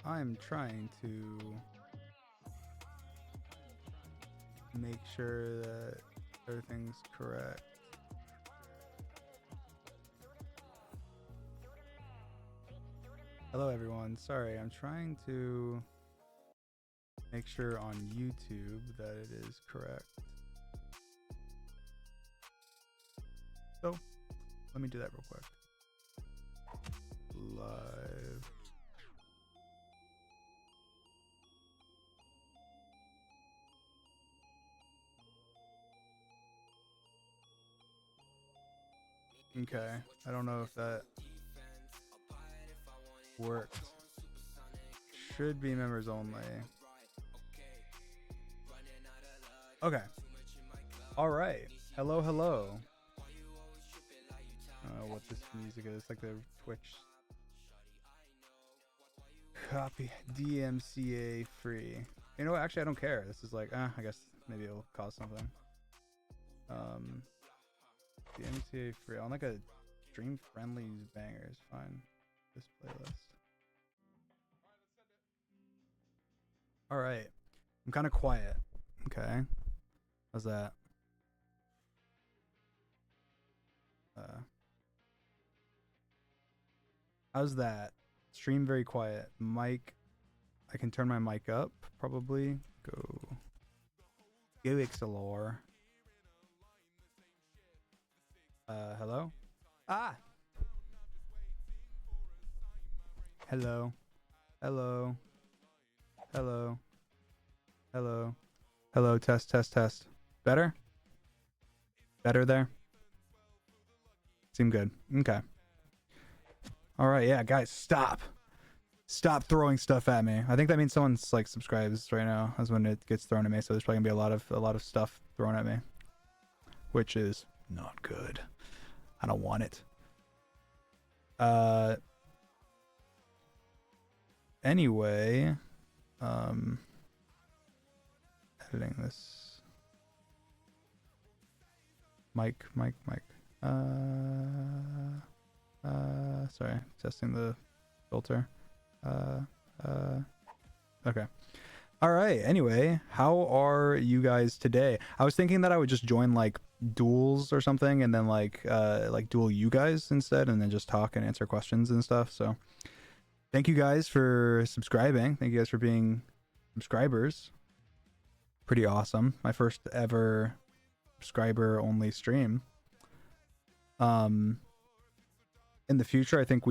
I'm trying to make sure that everything's correct. Hello everyone, sorry, I'm trying to make sure on YouTube that it is correct. So, let me do that real quick. Live. Okay, I don't know if that worked. Should be members only. Okay. All right. Hello, hello. I don't know what this music is. It's like the Twitch. Copy. DMCA free. You know what? Actually, I don't care. This is like, I guess maybe it'll cause something. DMCA free. On like a stream friendly bangers. Fine. This playlist. All right. I'm kind of quiet. Okay. How's that? How's that? Stream very quiet. Mic. I can turn my mic up, probably. Go XLR. Hello? Ah! Hello. Hello. Hello. Hello. Hello. Test, test, test. Better? Better there? Seem good. Okay. Alright, yeah, guys, stop. Stop throwing stuff at me. I think that means someone's like subscribes right now. That's when it gets thrown at me. So there's probably gonna be a lot of stuff thrown at me, which is not good. I don't want it. Anyway, editing this. Mic. Sorry, testing the filter. Okay. All right. Anyway, how are you guys today? I was thinking that I would just join like duels or something, and then like duel you guys instead, and then just talk and answer questions and stuff. So, thank you guys for subscribing. Thank you guys for being subscribers. Pretty awesome. My first ever subscriber only stream. In the future, I think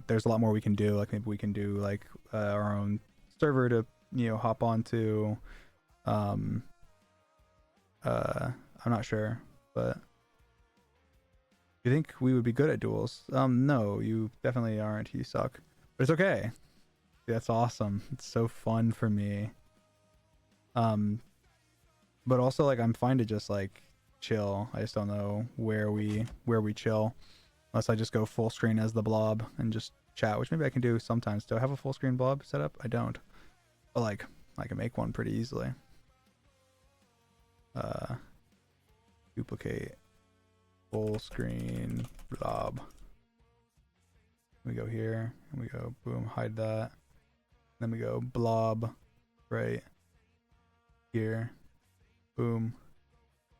there's a lot more we can do. Like maybe we can do like our own server to, hop onto. I'm not sure, but you think we would be good at duels? No, you definitely aren't. You suck, but it's okay. That's awesome. It's so fun for me. But also like I'm fine to just like chill. I just don't know where we chill. Unless I just go full screen as the blob and just chat, which maybe I can do sometimes. Do I have a full screen blob set up? I don't. But like, I can make one pretty easily. Duplicate. Full screen blob. We go here, and we go, boom, hide that. Then we go blob, right here. Boom.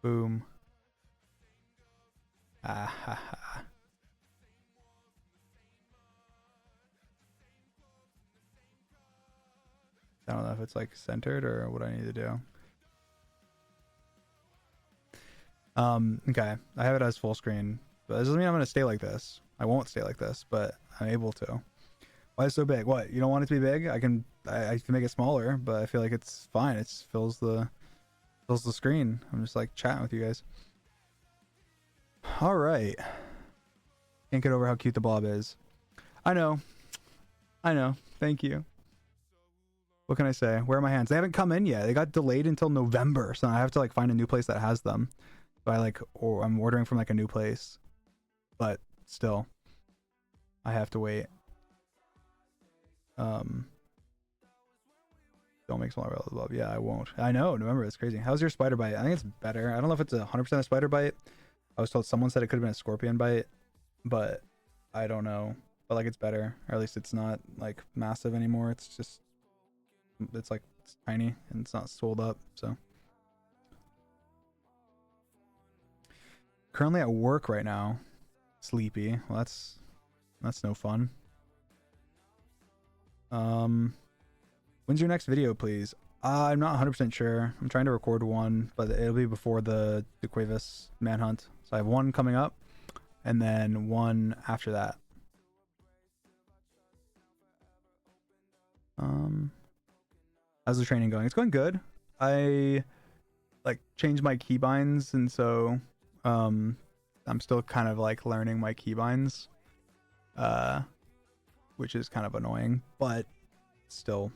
Boom. Ah ha ha. I don't know if it's like centered or what I need to do. Okay, I have it as full screen, but this doesn't mean I'm gonna stay like this. I won't stay like this, but I'm able to. Why is it so big? What, you don't want it to be big? I can make it smaller, but I feel like it's fine. It fills the screen. I'm just like chatting with you guys. All right. Can't get over how cute the blob is. I know. Thank you. What can I say? Where are my hands? They haven't come in yet. They got delayed until November, so I have to like find a new place that has them. So I'm ordering from like a new place, but still, I have to wait. Don't make smaller relative blob. Yeah, I won't. I know. November is crazy. How's your spider bite? I think it's better. I don't know if it's 100% a spider bite. I was told someone said it could have been a scorpion bite, but I don't know. but like it's better, or at least it's not like massive anymore. It's just it's like it's tiny and it's not swelled up. So currently at work right now, sleepy. Well, that's no fun. When's your next video, please? I'm not 100% sure. I'm trying to record one, but it'll be before the Cuevas Manhunt. So I have one coming up, and then one after that. How's the training going? It's going good. I like changed my keybinds, and so I'm still kind of like learning my keybinds, which is kind of annoying, but still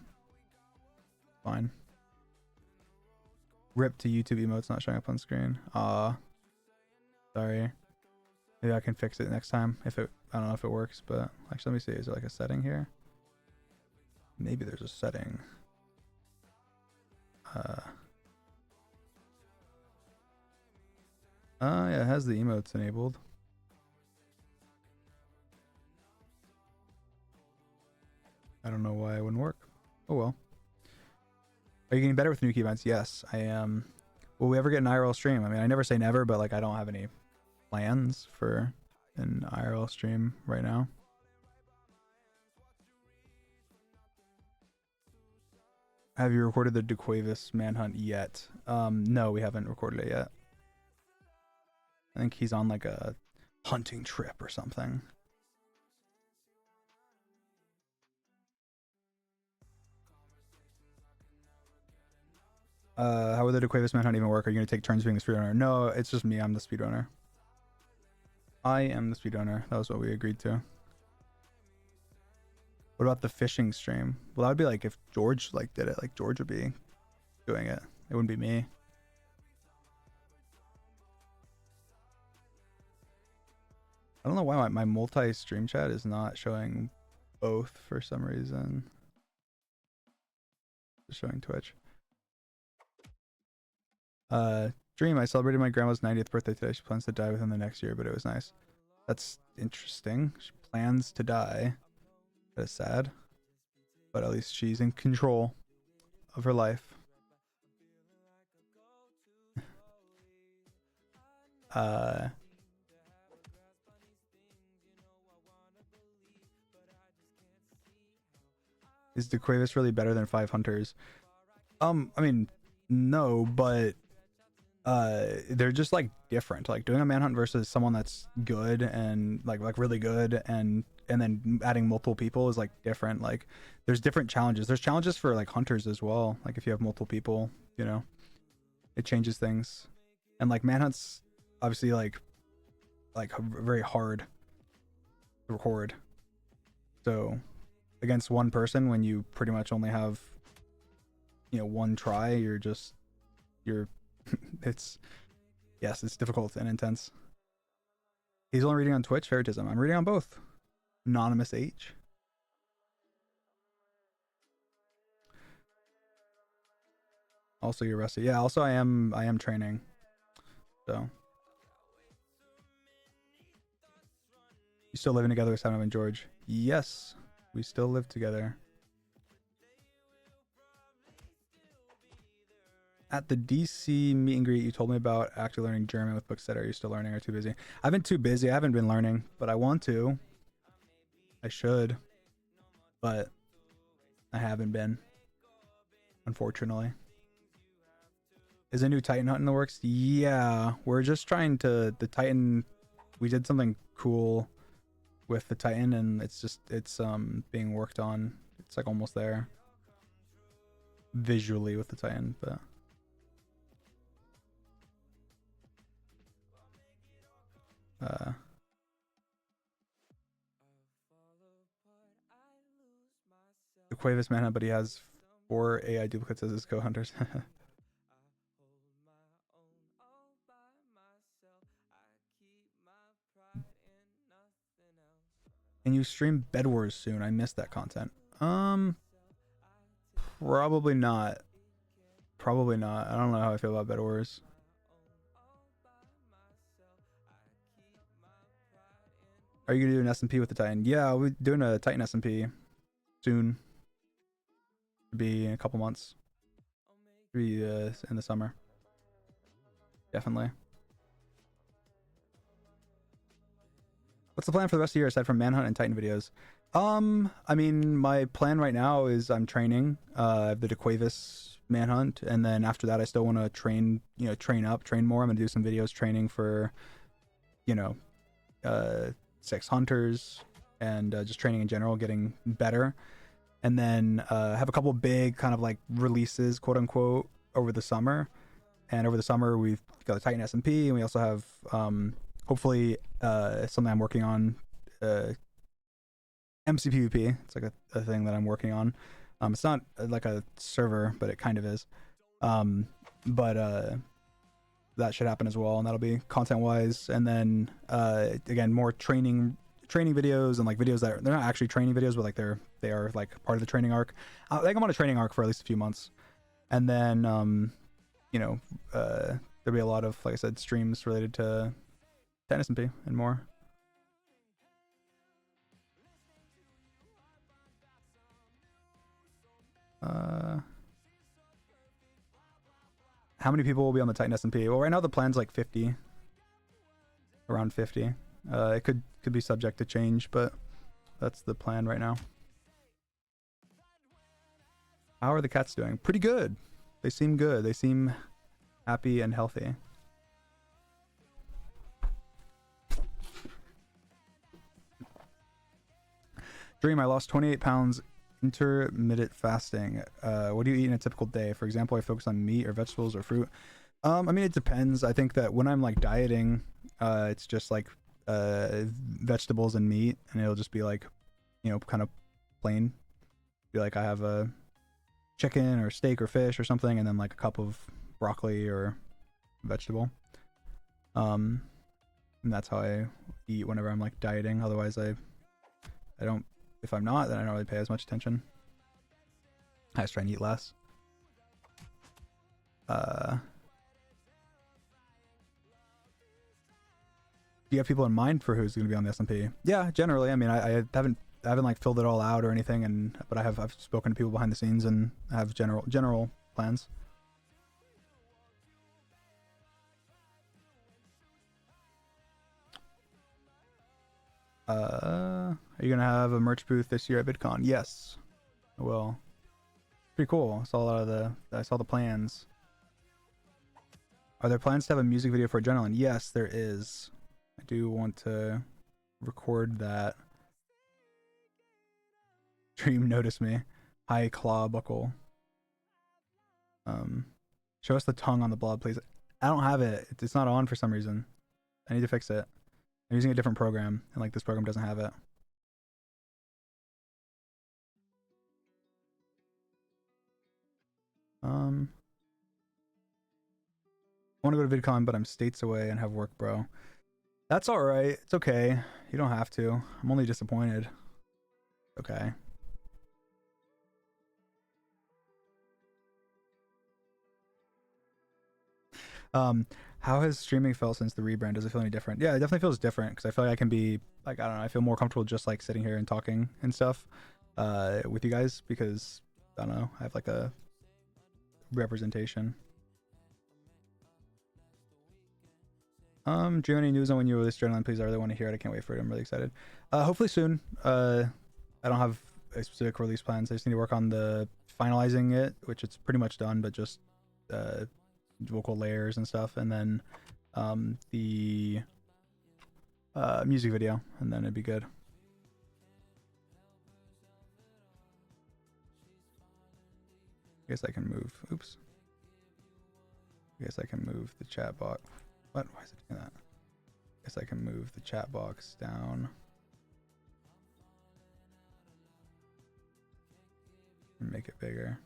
fine. Rip to YouTube emotes not showing up on screen. Sorry. Maybe I can fix it next time if it, I don't know if it works, but actually let me see. Is there like a setting here? Maybe there's a setting. Yeah, it has the emotes enabled. I don't know why it wouldn't work. Oh well. Are you getting better with new keybinds? Yes, I am. Will we ever get an IRL stream? I mean, I never say never, but like I don't have any plans for an IRL stream right now. Have you recorded the DeQuavis Manhunt yet? No, we haven't recorded it yet. I think he's on like a hunting trip or something. How would the DeQuavis Manhunt even work? Are you going to take turns being the speedrunner? No, it's just me. I'm the speedrunner. I am the speedrunner. That was what we agreed to. What about the fishing stream? Well, that would be like if George like did it. Like George would be doing it. It wouldn't be me. I don't know why my multi-stream chat is not showing both for some reason. It's showing Twitch. Dream, I celebrated my grandma's 90th birthday today. She plans to die within the next year, but it was nice. That's interesting. She plans to die. That is sad. But at least she's in control of her life. Is DeQuavis really better than 5 hunters? I mean, no, but they're just like different. Like doing a manhunt versus someone that's good and like really good, and then adding multiple people is like different. Like there's different challenges. There's challenges for like hunters as well. Like if you have multiple people, you know, it changes things. And like manhunts obviously like very hard to record. So against one person, when you pretty much only have, you know, one try, you're it's, yes, it's difficult and intense. He's only reading on Twitch. Favoritism. I'm reading on both. Anonymous H. Also, you're rusty. Yeah. Also, I am training. So. You still living together with Simon and George? Yes, we still live together. At the DC meet and greet, you told me about actually learning German with Bookstead. Are you still learning or too busy? I've been too busy. I haven't been learning, but I want to. I should, but I haven't been, unfortunately. Is a new Titan hunt in the works? Yeah, we're just trying to, the Titan, we did something cool with the Titan, and it's being worked on. It's like almost there visually with the Titan, but the Cuevas Manhunt, but he has 4 AI duplicates as his co-hunters. Can you stream Bed Wars soon? I missed that content. Probably not. Probably not. I don't know how I feel about Bed Wars. Are you gonna do an S&P with the Titan? Yeah, I'll be doing a Titan S&P soon. It'll be in a couple months. It'll be in the summer. Definitely. What's the plan for the rest of the year aside from Manhunt and Titan videos? I mean, my plan right now is I'm training the DeQuavis Manhunt, and then after that I still want to train, train more. I'm gonna do some videos training for, 6 hunters and just training in general, getting better. And then have a couple big kind of like releases, quote unquote, over the summer. And over the summer we've got the Titan S&P, and we also have hopefully something I'm working on, MCPVP. It's like a thing that I'm working on. It's not like a server, but it kind of is. But that should happen as well, and that'll be content wise. And then again, more training videos, and like videos that they're not actually training videos, but like they are like part of the training arc. I think I'm on a training arc for at least a few months, and then there'll be a lot of, like I said, streams related to tennis and P and more. How many people will be on the Titan S&P? Well, right now the plan's like 50, around 50. It could be subject to change, but that's the plan right now. How are the cats doing? Pretty good. They seem good. They seem happy and healthy. Dream, I lost 28 pounds intermittent fasting. What do you eat in a typical day? For example, I focus on meat or vegetables or fruit. I mean, it depends. I think that when I'm like dieting, it's just like vegetables and meat, and it'll just be like, kind of plain. Be like I have a chicken or steak or fish or something, and then like a cup of broccoli or vegetable. And that's how I eat whenever I'm like dieting. Otherwise, I don't. If I'm not, then I don't really pay as much attention. I just try and eat less. Do you have people in mind for who's going to be on the S&P? Yeah, generally. I mean, I haven't like filled it all out or anything, but I've spoken to people behind the scenes and have general plans. Are you gonna have a merch booth this year at VidCon? Yes, I will. Pretty cool. I saw the plans. Are there plans to have a music video for Adrenaline? Yes, there is. I do want to record that. Dream notice me. Hi, Claw Buckle. Show us the tongue on the blob, please. I don't have it. It's not on for some reason. I need to fix it. I'm using a different program, and like this program doesn't have it. I want to go to VidCon, but I'm states away and have work, bro. That's all right. It's okay. You don't have to. I'm only disappointed. Okay. How has streaming felt since the rebrand? Does it feel any different? Yeah, it definitely feels different, because I feel like I can be like, I don't know, I feel more comfortable just like sitting here and talking and stuff with you guys, because I don't know, I have like a representation. Do you have any news on when you release Adrenaline? Please, I really want to hear it. I can't wait for it. I'm really excited. Hopefully soon. I don't have a specific release plans. I just need to work on the finalizing it, which it's pretty much done, but just vocal layers and stuff, and then the music video, and then it'd be good. I guess I can move. Oops. I guess I can move the chat box. What? Why is it doing that? I guess I can move the chat box down. And make it bigger.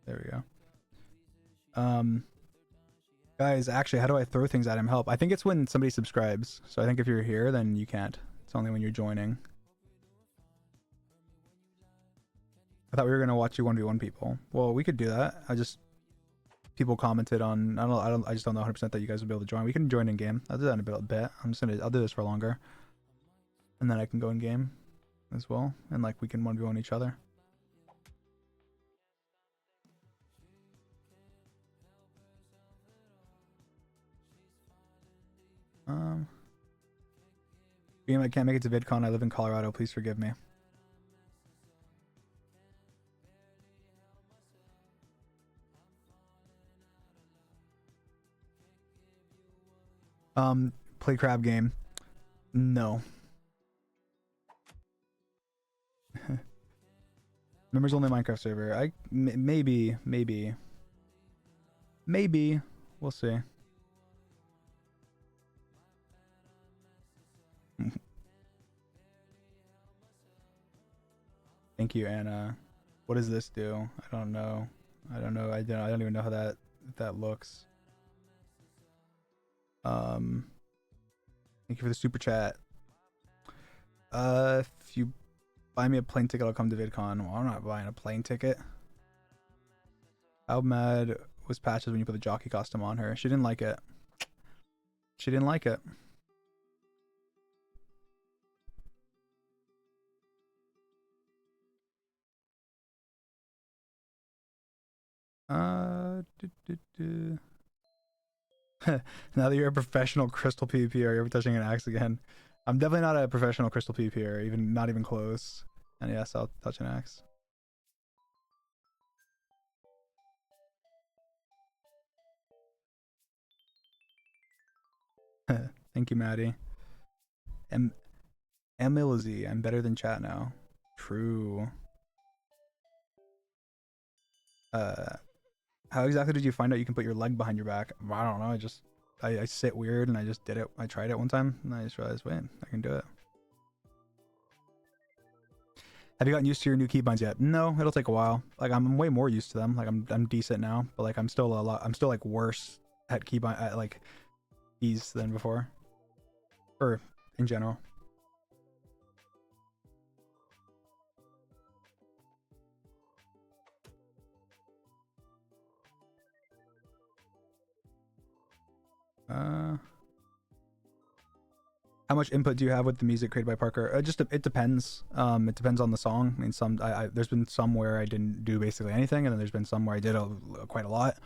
There we go. Guys, actually, how do I throw things at him? Help. I think it's when somebody subscribes. So I think if you're here, then you can't. It's only when you're joining. I thought we were going to watch you 1v1 people. Well, we could do that. I just people commented on. I just don't know 100% that you guys will be able to join. We can join in game. I'll do that in a bit. I'll do this for longer, and then I can go in game as well, and like we can 1v1 each other. I can't make it to VidCon. I live in Colorado. Please forgive me. Play crab game. No. Members only Minecraft server. Maybe. We'll see. Thank you, Anna. What does this do? I don't know. I don't even know how that looks. Thank you for the super chat. If you buy me a plane ticket, I'll come to VidCon. Well, I'm not buying a plane ticket. How mad was Patches when you put the jockey costume on her? She didn't like it. She didn't like it. Now that you're a professional crystal PvPer, you're ever touching an axe again? I'm definitely not a professional crystal PvPer, not even close. And yes, I'll touch an axe. Thank you, Maddie. Emilzy, I'm better than chat now. True. How exactly did you find out you can put your leg behind your back? I don't know. I sit weird and I just did it. I tried it one time and I just realized, wait, I can do it. Have you gotten used to your new keybinds yet? No, it'll take a while. Like I'm way more used to them. Like I'm decent now, but like I'm still like worse at keybind at like keys than before. Or in general. How much input do you have with the music created by Parker? It depends. It depends on the song. I mean, there's been some where I didn't do basically anything, and then there's been some where I did quite a lot.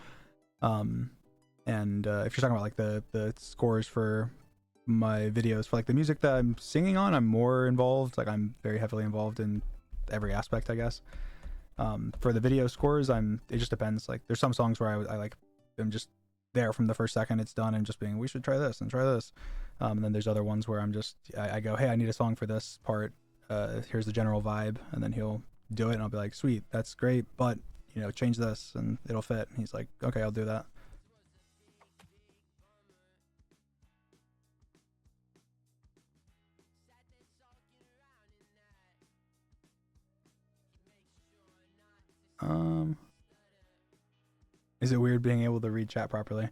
And if you're talking about like the scores for my videos, for like the music that I'm singing on, I'm more involved. Like I'm very heavily involved in every aspect, I guess. For the video scores, it just depends. Like there's some songs where I like am just there from the first second it's done and just being, we should try this and try this. And then there's other ones where I go, hey, I need a song for this part. Here's the general vibe, and then he'll do it, and I'll be like, sweet, that's great, but change this and it'll fit. And he's like, okay, I'll do that. Is it weird being able to read chat properly?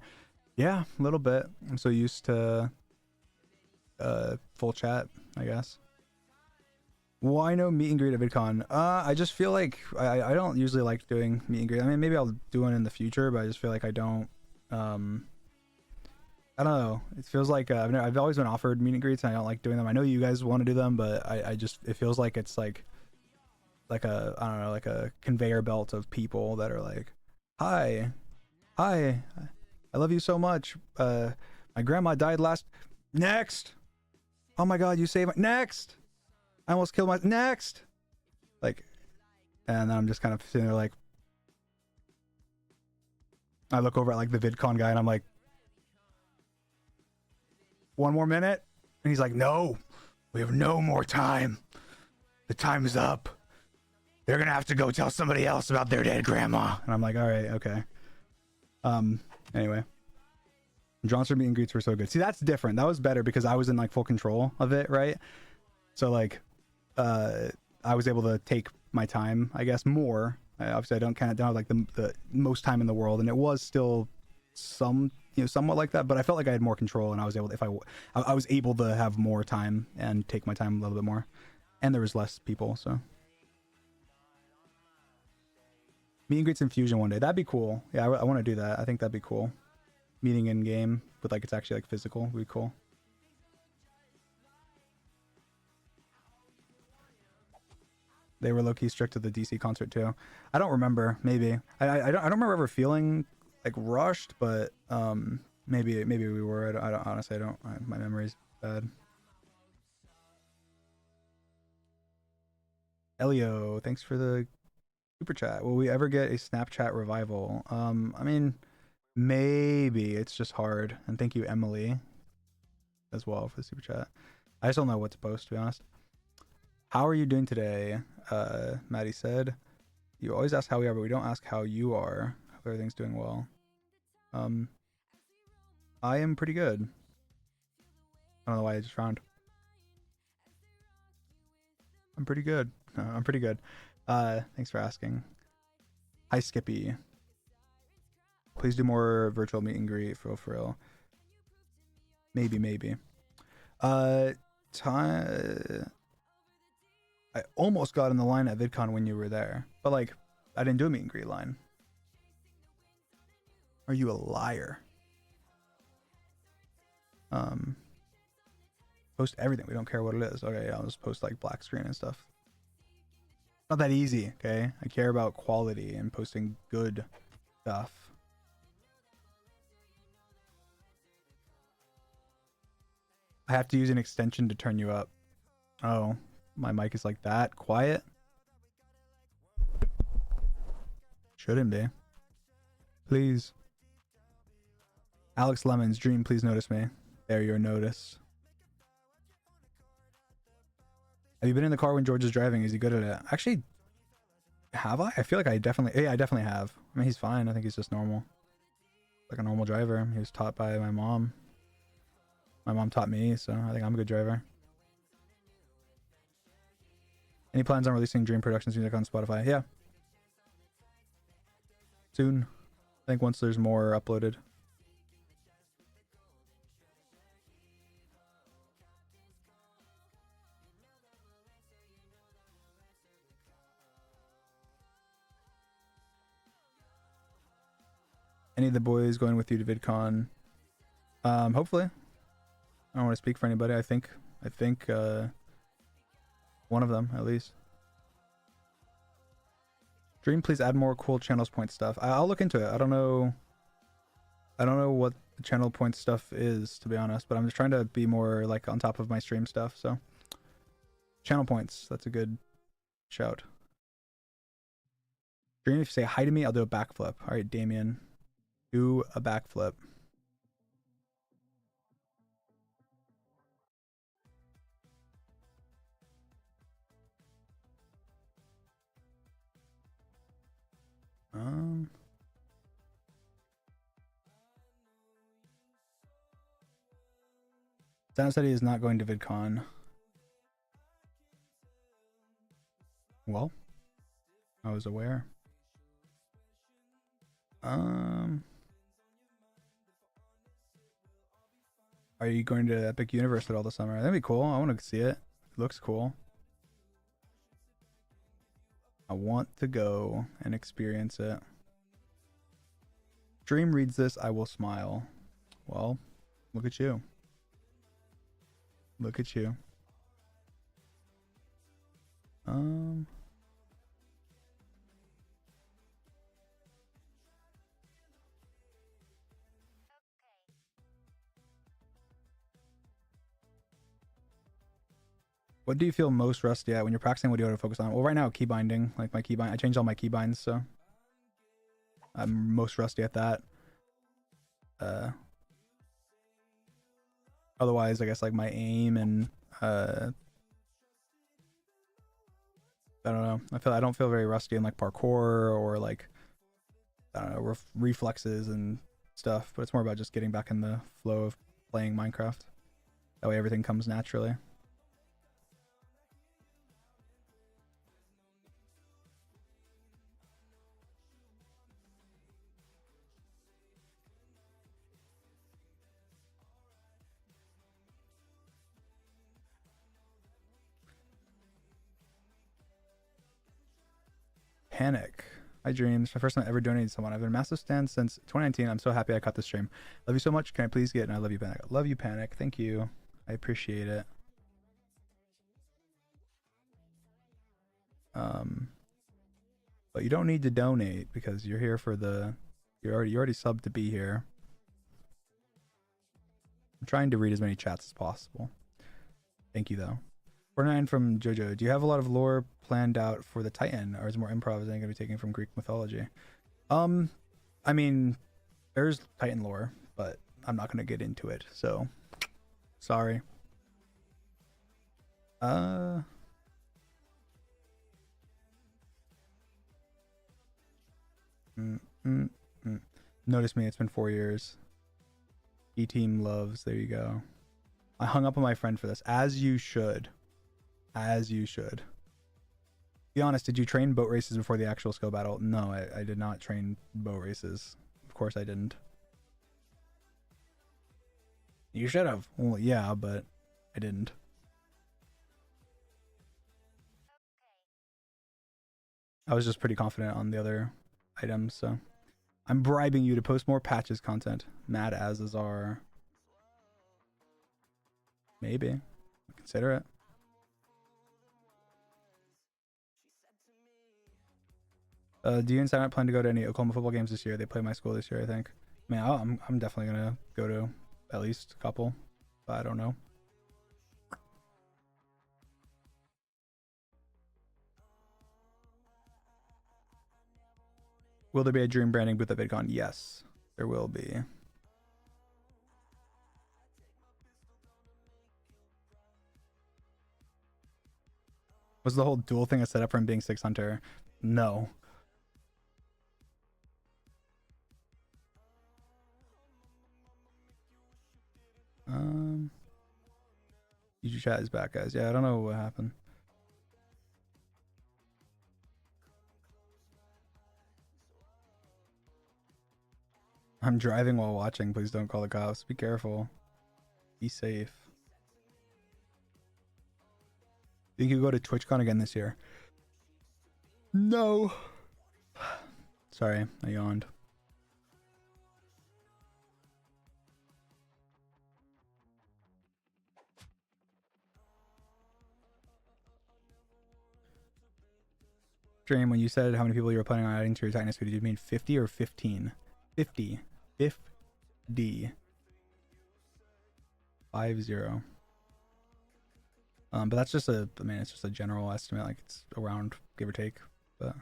Yeah, a little bit. I'm so used to full chat, I guess. Why no meet and greet at VidCon? I just feel like I don't usually like doing meet and greet. I mean, maybe I'll do one in the future, but I just feel like I don't. I don't know. It feels like I've always been offered meet and greets, and I don't like doing them. I know you guys want to do them, but it feels like it's like a, I don't know, like a conveyor belt of people that are like, hi, I love you so much. My grandma died next. Oh my god, you saved my next. I almost killed my next. Like, and then I'm just kind of sitting there like, I look over at like the VidCon guy and I'm like, one more minute? And he's like, no, we have no more time. The time is up. They're gonna have to go tell somebody else about their dead grandma. And I'm like, all right, okay. Anyway. Johnson meet and greets were so good. See, that's different. That was better because I was in like full control of it, right? So like, I was able to take my time, I guess, more. Obviously, I don't have like the most time in the world, and it was still somewhat like that. But I felt like I had more control, and I was able to, I was able to have more time and take my time a little bit more, and there was less people. So Meet and greets in Fusion one day. That'd be cool. Yeah, I want to do that. I think that'd be cool. Meeting in game, but like it's actually like physical would be cool. They were low-key strict to the DC concert too. I don't remember. Maybe I don't remember ever feeling like rushed, but maybe we were. I don't honestly. I don't. My memory's bad. Elio, thanks for the super chat. Will we ever get a Snapchat revival? I mean, maybe. It's just hard. And thank you, Emily, as well for the super chat. I just don't know what to post, to be honest. How are you doing today? Maddie said. You always ask how we are, but we don't ask how you are. Hope everything's doing well. I am pretty good. I don't know why I just frowned. I'm pretty good. I'm pretty good. Thanks for asking. Hi, Skippy. Please do more virtual meet and greet for real. Maybe. Time. I almost got in the line at VidCon when you were there, but like, I didn't do a meet and greet line. Are you a liar? Post everything. We don't care what it is. Okay, yeah, I'll just post like black screen and stuff. Not that easy, okay? I care about quality and posting good stuff. I have to use an extension to turn you up. Oh, my mic is like that quiet. Shouldn't be. Please. Alex Lemons, Dream, please notice me. There, you're noticed. Have you been in the car when George is driving? Is he good at it? Actually, have I? I feel like I definitely have. I mean, he's fine. I think he's just normal. Like a normal driver. He was taught by my mom. My mom taught me, so I think I'm a good driver. Any plans on releasing Dream Productions music on Spotify? Yeah. Soon. I think once there's more uploaded. Any of the boys going with you to VidCon? Hopefully. I don't want to speak for anybody. I think one of them at least. Dream, please add more cool channels point stuff. I'll look into it. I don't know what the channel point stuff is, to be honest, but I'm just trying to be more like on top of my stream stuff. So channel points, that's a good shout. Dream, if you say hi to me, I'll do a backflip. All right, Damien, do a backflip. Santa said he is not going to VidCon. Well, I was aware. Are you going to Epic Universe at all this summer? That'd be cool. I want to see it. It looks cool. I want to go and experience it. Dream reads this, I will smile. Well, look at you. Look at you. What do you feel most rusty at when you're practicing? What do you want to focus on? Well, right now, key binding. Like my key bind, I changed all my key binds, so I'm most rusty at that. Otherwise, I guess like my aim and I don't know. I don't feel very rusty in like parkour or like I don't know reflexes and stuff. But it's more about just getting back in the flow of playing Minecraft. That way, everything comes naturally. Panic. Hi Dreams. My first time ever donating to someone. I've been a massive stan since 2019. I'm so happy I caught this stream. Love you so much. Can I please get, and I love you Panic. Love you Panic. Thank you. I appreciate it. But you don't need to donate because you're here for the you already subbed to be here. I'm trying to read as many chats as possible. Thank you though. 49 from Jojo. Do you have a lot of lore planned out for the Titan, or is more improv going to be taken from Greek mythology? I mean, there's Titan lore, but I'm not going to get into it. So, sorry. Notice me. It's been 4 years. E-team loves. There you go. I hung up on my friend for this, as you should. As you should. Be honest, did you train boat races before the actual skill battle? No, I did not train boat races. Of course I didn't. You should have. Well, yeah, but I didn't. I was just pretty confident on the other items, so. I'm bribing you to post more patches content. Mad as are. Maybe. Consider it. Do you and Silent plan to go to any Oklahoma football games this year? They play my school this year, I think. Man, I'm definitely gonna go to at least a couple, but I don't know. Will there be a dream branding booth at VidCon? Yes, there will be. Was the whole duel thing a setup for him being 6 Hunter? No. YouTube chat is back, guys. Yeah, I don't know what happened. I'm driving while watching. Please don't call the cops. Be careful. Be safe. Think you go to TwitchCon again this year? No. Sorry, I yawned. Dream, when you said how many people you were planning on adding to your Titanus, did you mean 50 or 15? 50. 50. 50. But that's just I mean, it's just a general estimate, like it's around, give or take, but.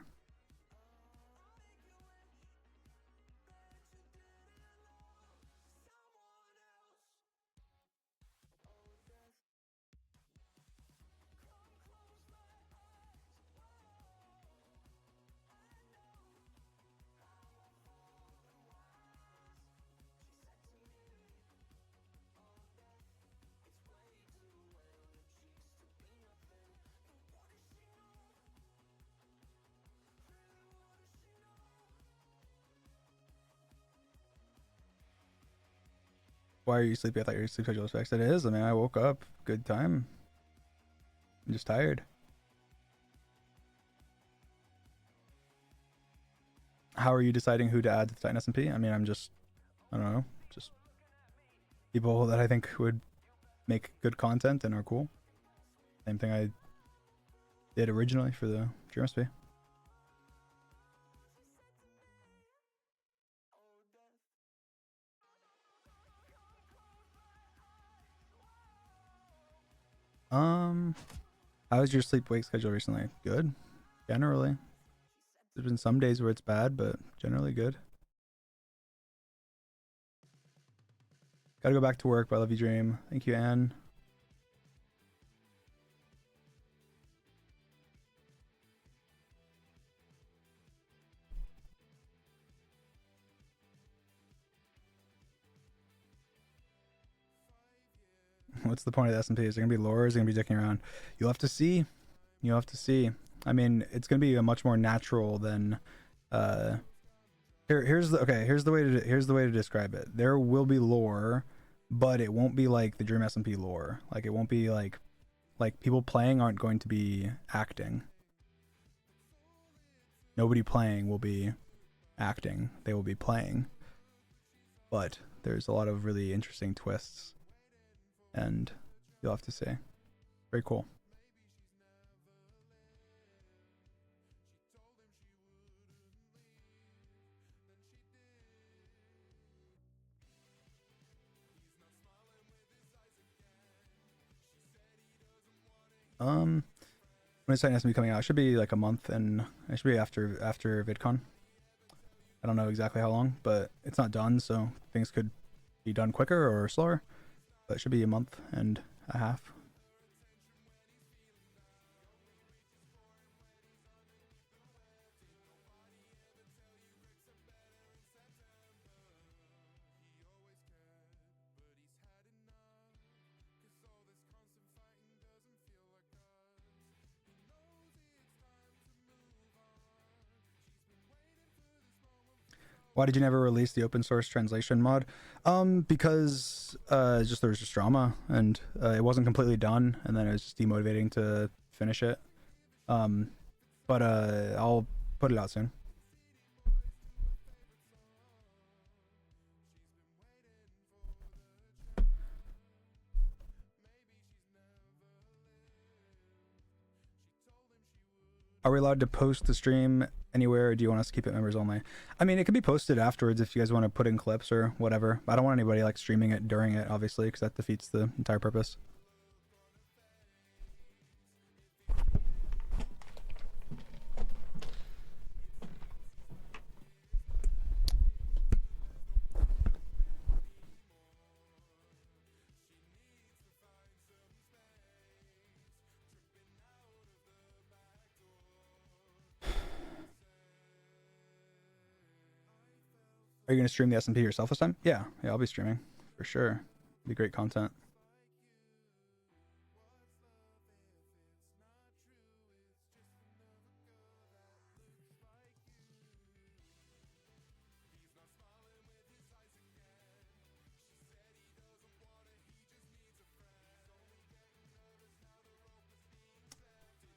Why are you sleepy? I thought your sleep schedule was fixed. It is. I mean, I woke up. Good time. I'm just tired. How are you deciding who to add to the Titan SMP? I mean, I don't know. Just people that I think would make good content and are cool. Same thing I did originally for the Dream SP. How's your sleep wake schedule recently? Good. Generally. There's been some days where it's bad, but generally good. Gotta go back to work, but I love you, Dream. Thank you, Anne. What's the point of the SMP? Is there gonna be lore? Is it gonna be dicking around? You'll have to see. You'll have to see. I mean, it's gonna be a much more natural than. Here's the way to describe it. There will be lore, but it won't be like the Dream SMP lore. Like it won't be like people playing aren't going to be acting. nobody playing will be acting. They will be playing. But there's a lot of really interesting twists, and you'll have to see. Very cool. When is it be coming out? It should be like a month, and it should be after VidCon. I don't know exactly how long, but it's not done, so things could be done quicker or slower. But it should be a month and a half. Why did you never release the open source translation mod? Because just there was just drama, and it wasn't completely done, and then it was just demotivating to finish it. But I'll put it out soon. Are we allowed to post the stream anywhere, or do you want us to keep it members only? I mean, it could be posted afterwards if you guys want to put in clips or whatever. I don't want anybody like streaming it during it, obviously, because that defeats the entire purpose. Are you going to stream the SMP yourself this time? Yeah, I'll be streaming for sure. It'll be great content.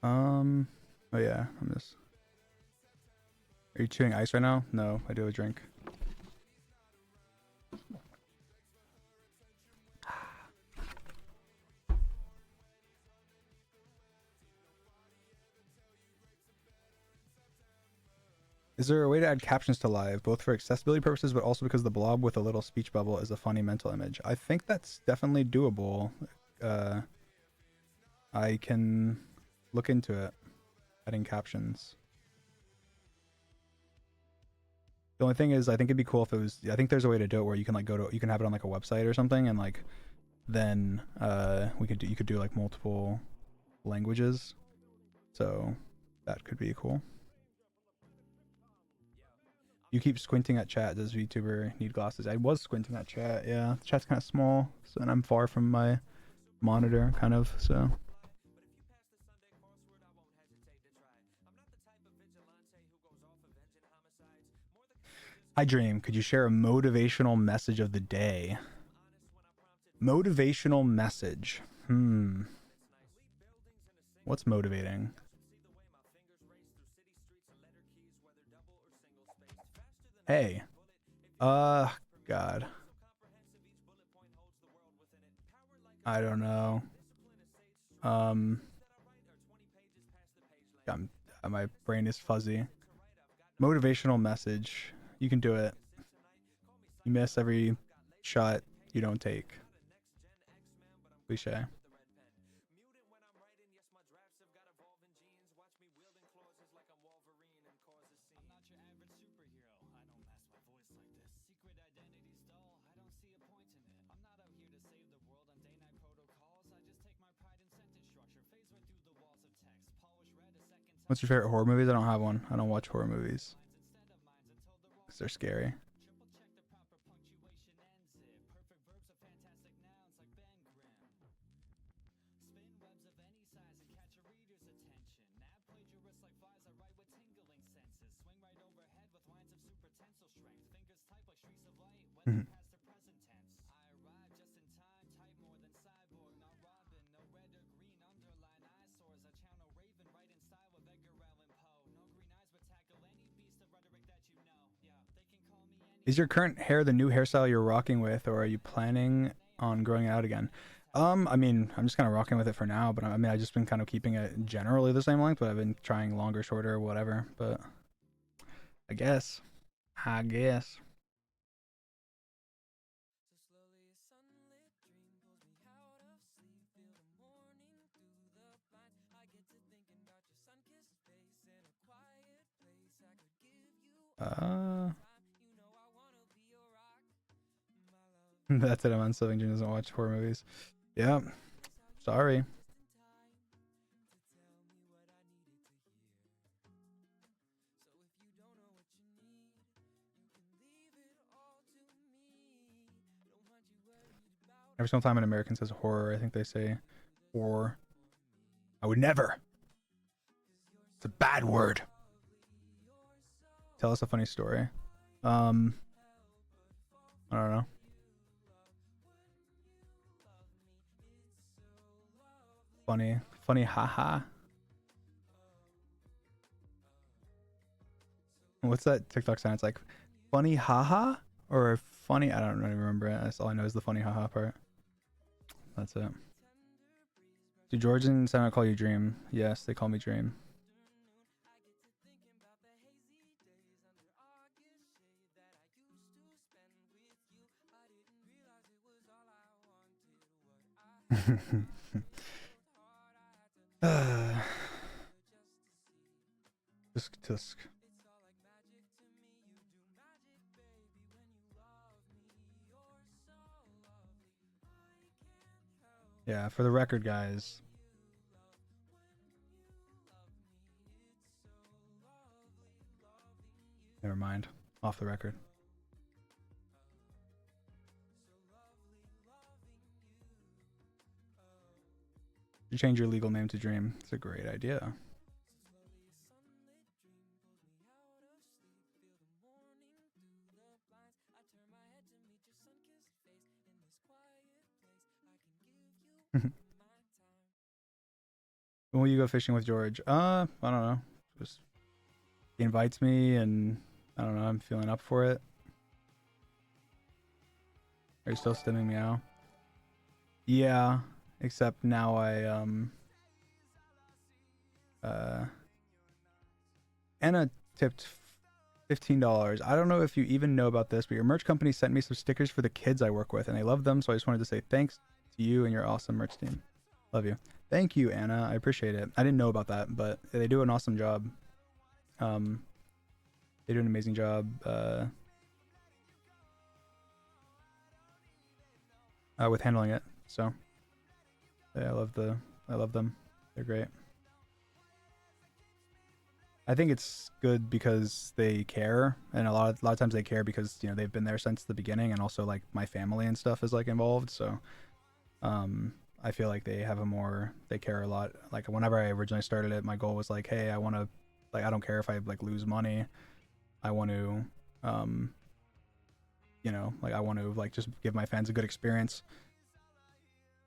Oh yeah, I'm just. Are you chewing ice right now? No, I do have a drink. Is there a way to add captions to live, both for accessibility purposes, but also because the blob with a little speech bubble is a funny mental image? I think that's definitely doable. I can look into it, adding captions. The only thing is, I think it'd be cool if it was. I think there's a way to do it where you can like you can have it on like a website or something, and like then you could do like multiple languages. So that could be cool. You keep squinting at chat. Does VTuber need glasses? I was squinting at chat. Yeah, the chat's kind of small, so and I'm far from my monitor, kind of. So. Hi Dream, could you share a motivational message of the day? Motivational message. What's motivating? Hey. God. I don't know. My brain is fuzzy. Motivational message. You can do it. You miss every shot you don't take. Cliche. What's your favorite horror movies? I don't have one. I don't watch horror movies. Because they're scary. Is your current hair the new hairstyle you're rocking with, or are you planning on growing it out again? I mean, I'm just kind of rocking with it for now, but I mean, I've just been kind of keeping it generally the same length, but I've been trying longer, shorter, whatever. But I guess, I guess. That's it. I'm on Sylvan June doesn't watch horror movies. Yeah, sorry. Every single time an American says horror, I think they say horror. I would never. It's a bad word. Tell us a funny story. Um, I don't know. Funny, haha. What's that TikTok sound? It's like funny, haha, or funny. I don't really remember it. That's all I know is the funny, haha part. That's it. Do George and Santa call you Dream? Yes, they call me Dream. Tusk, tusk. Yeah, for the record, guys. Never mind. Off the record. You change your legal name to Dream. It's a great idea. When will you go fishing with George? I don't know. Just he invites me, and I don't know. I'm feeling up for it. Are you still stimming meow? Yeah, except now Anna tipped $15. I don't know if you even know about this, but your merch company sent me some stickers for the kids I work with, and they love them. So I just wanted to say thanks to you and your awesome merch team. Love you. Thank you, Anna. I appreciate it. I didn't know about that, but they do an awesome job. They do an amazing job with handling it. So yeah, I love them. They're great. I think it's good because they care, and a lot of times they care because they've been there since the beginning, and also like my family and stuff is like involved. So I feel like they care a lot. Like whenever I originally started it, my goal was like, hey, I want to, like, I don't care if I like lose money. I want to, like I want to like just give my fans a good experience.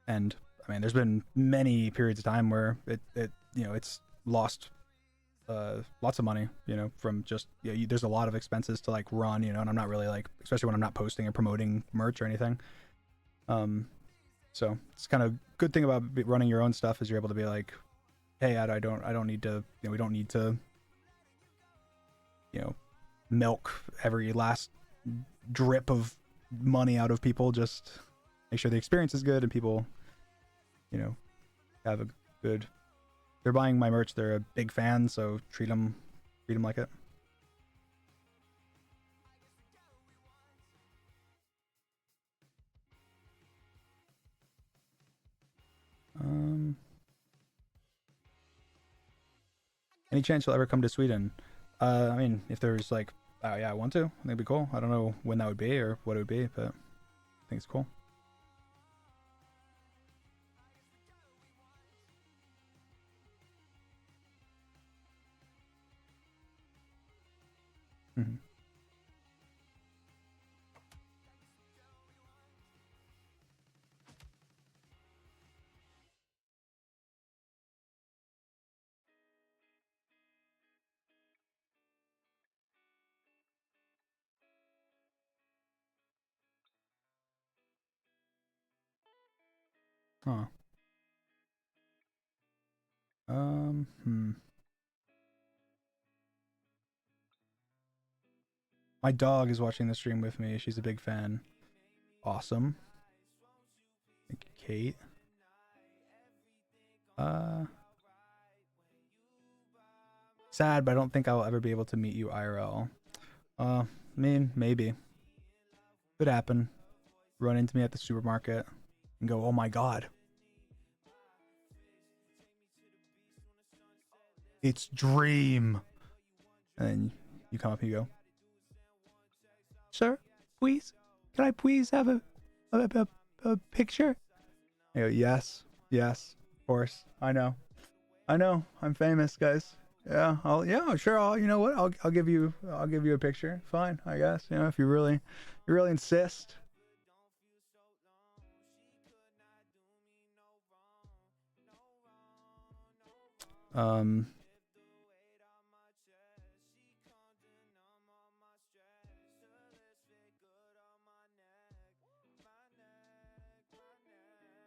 And I mean, there's been many periods of time where it's lost lots of money, from just there's a lot of expenses to like run, and I'm not really like, especially when I'm not posting or promoting merch or anything. So it's kind of good thing about running your own stuff is you're able to be like, hey, I don't need to, we don't need to, milk every last drip of money out of people. Just make sure the experience is good and people, have a good. They're buying my merch. They're a big fan, so treat them like it. Um, any chance you'll ever come to Sweden? I mean, if there's like, yeah, I want to. I think it'd be cool. I don't know when that would be or what it would be, but I think it's cool. Mm-hmm. Huh. My dog is watching the stream with me. She's a big fan. Awesome. Thank you, Kate. Sad, but I don't think I'll ever be able to meet you IRL. I mean, maybe. Could happen. Run into me at the supermarket and go, oh my god. It's Dream. And then you come up and you go, sir, please, can I please have a picture? I go, yes, of course. I know, I'm famous, guys. Yeah, sure. You know what? I'll give you a picture. Fine, I guess. You know, if you really insist.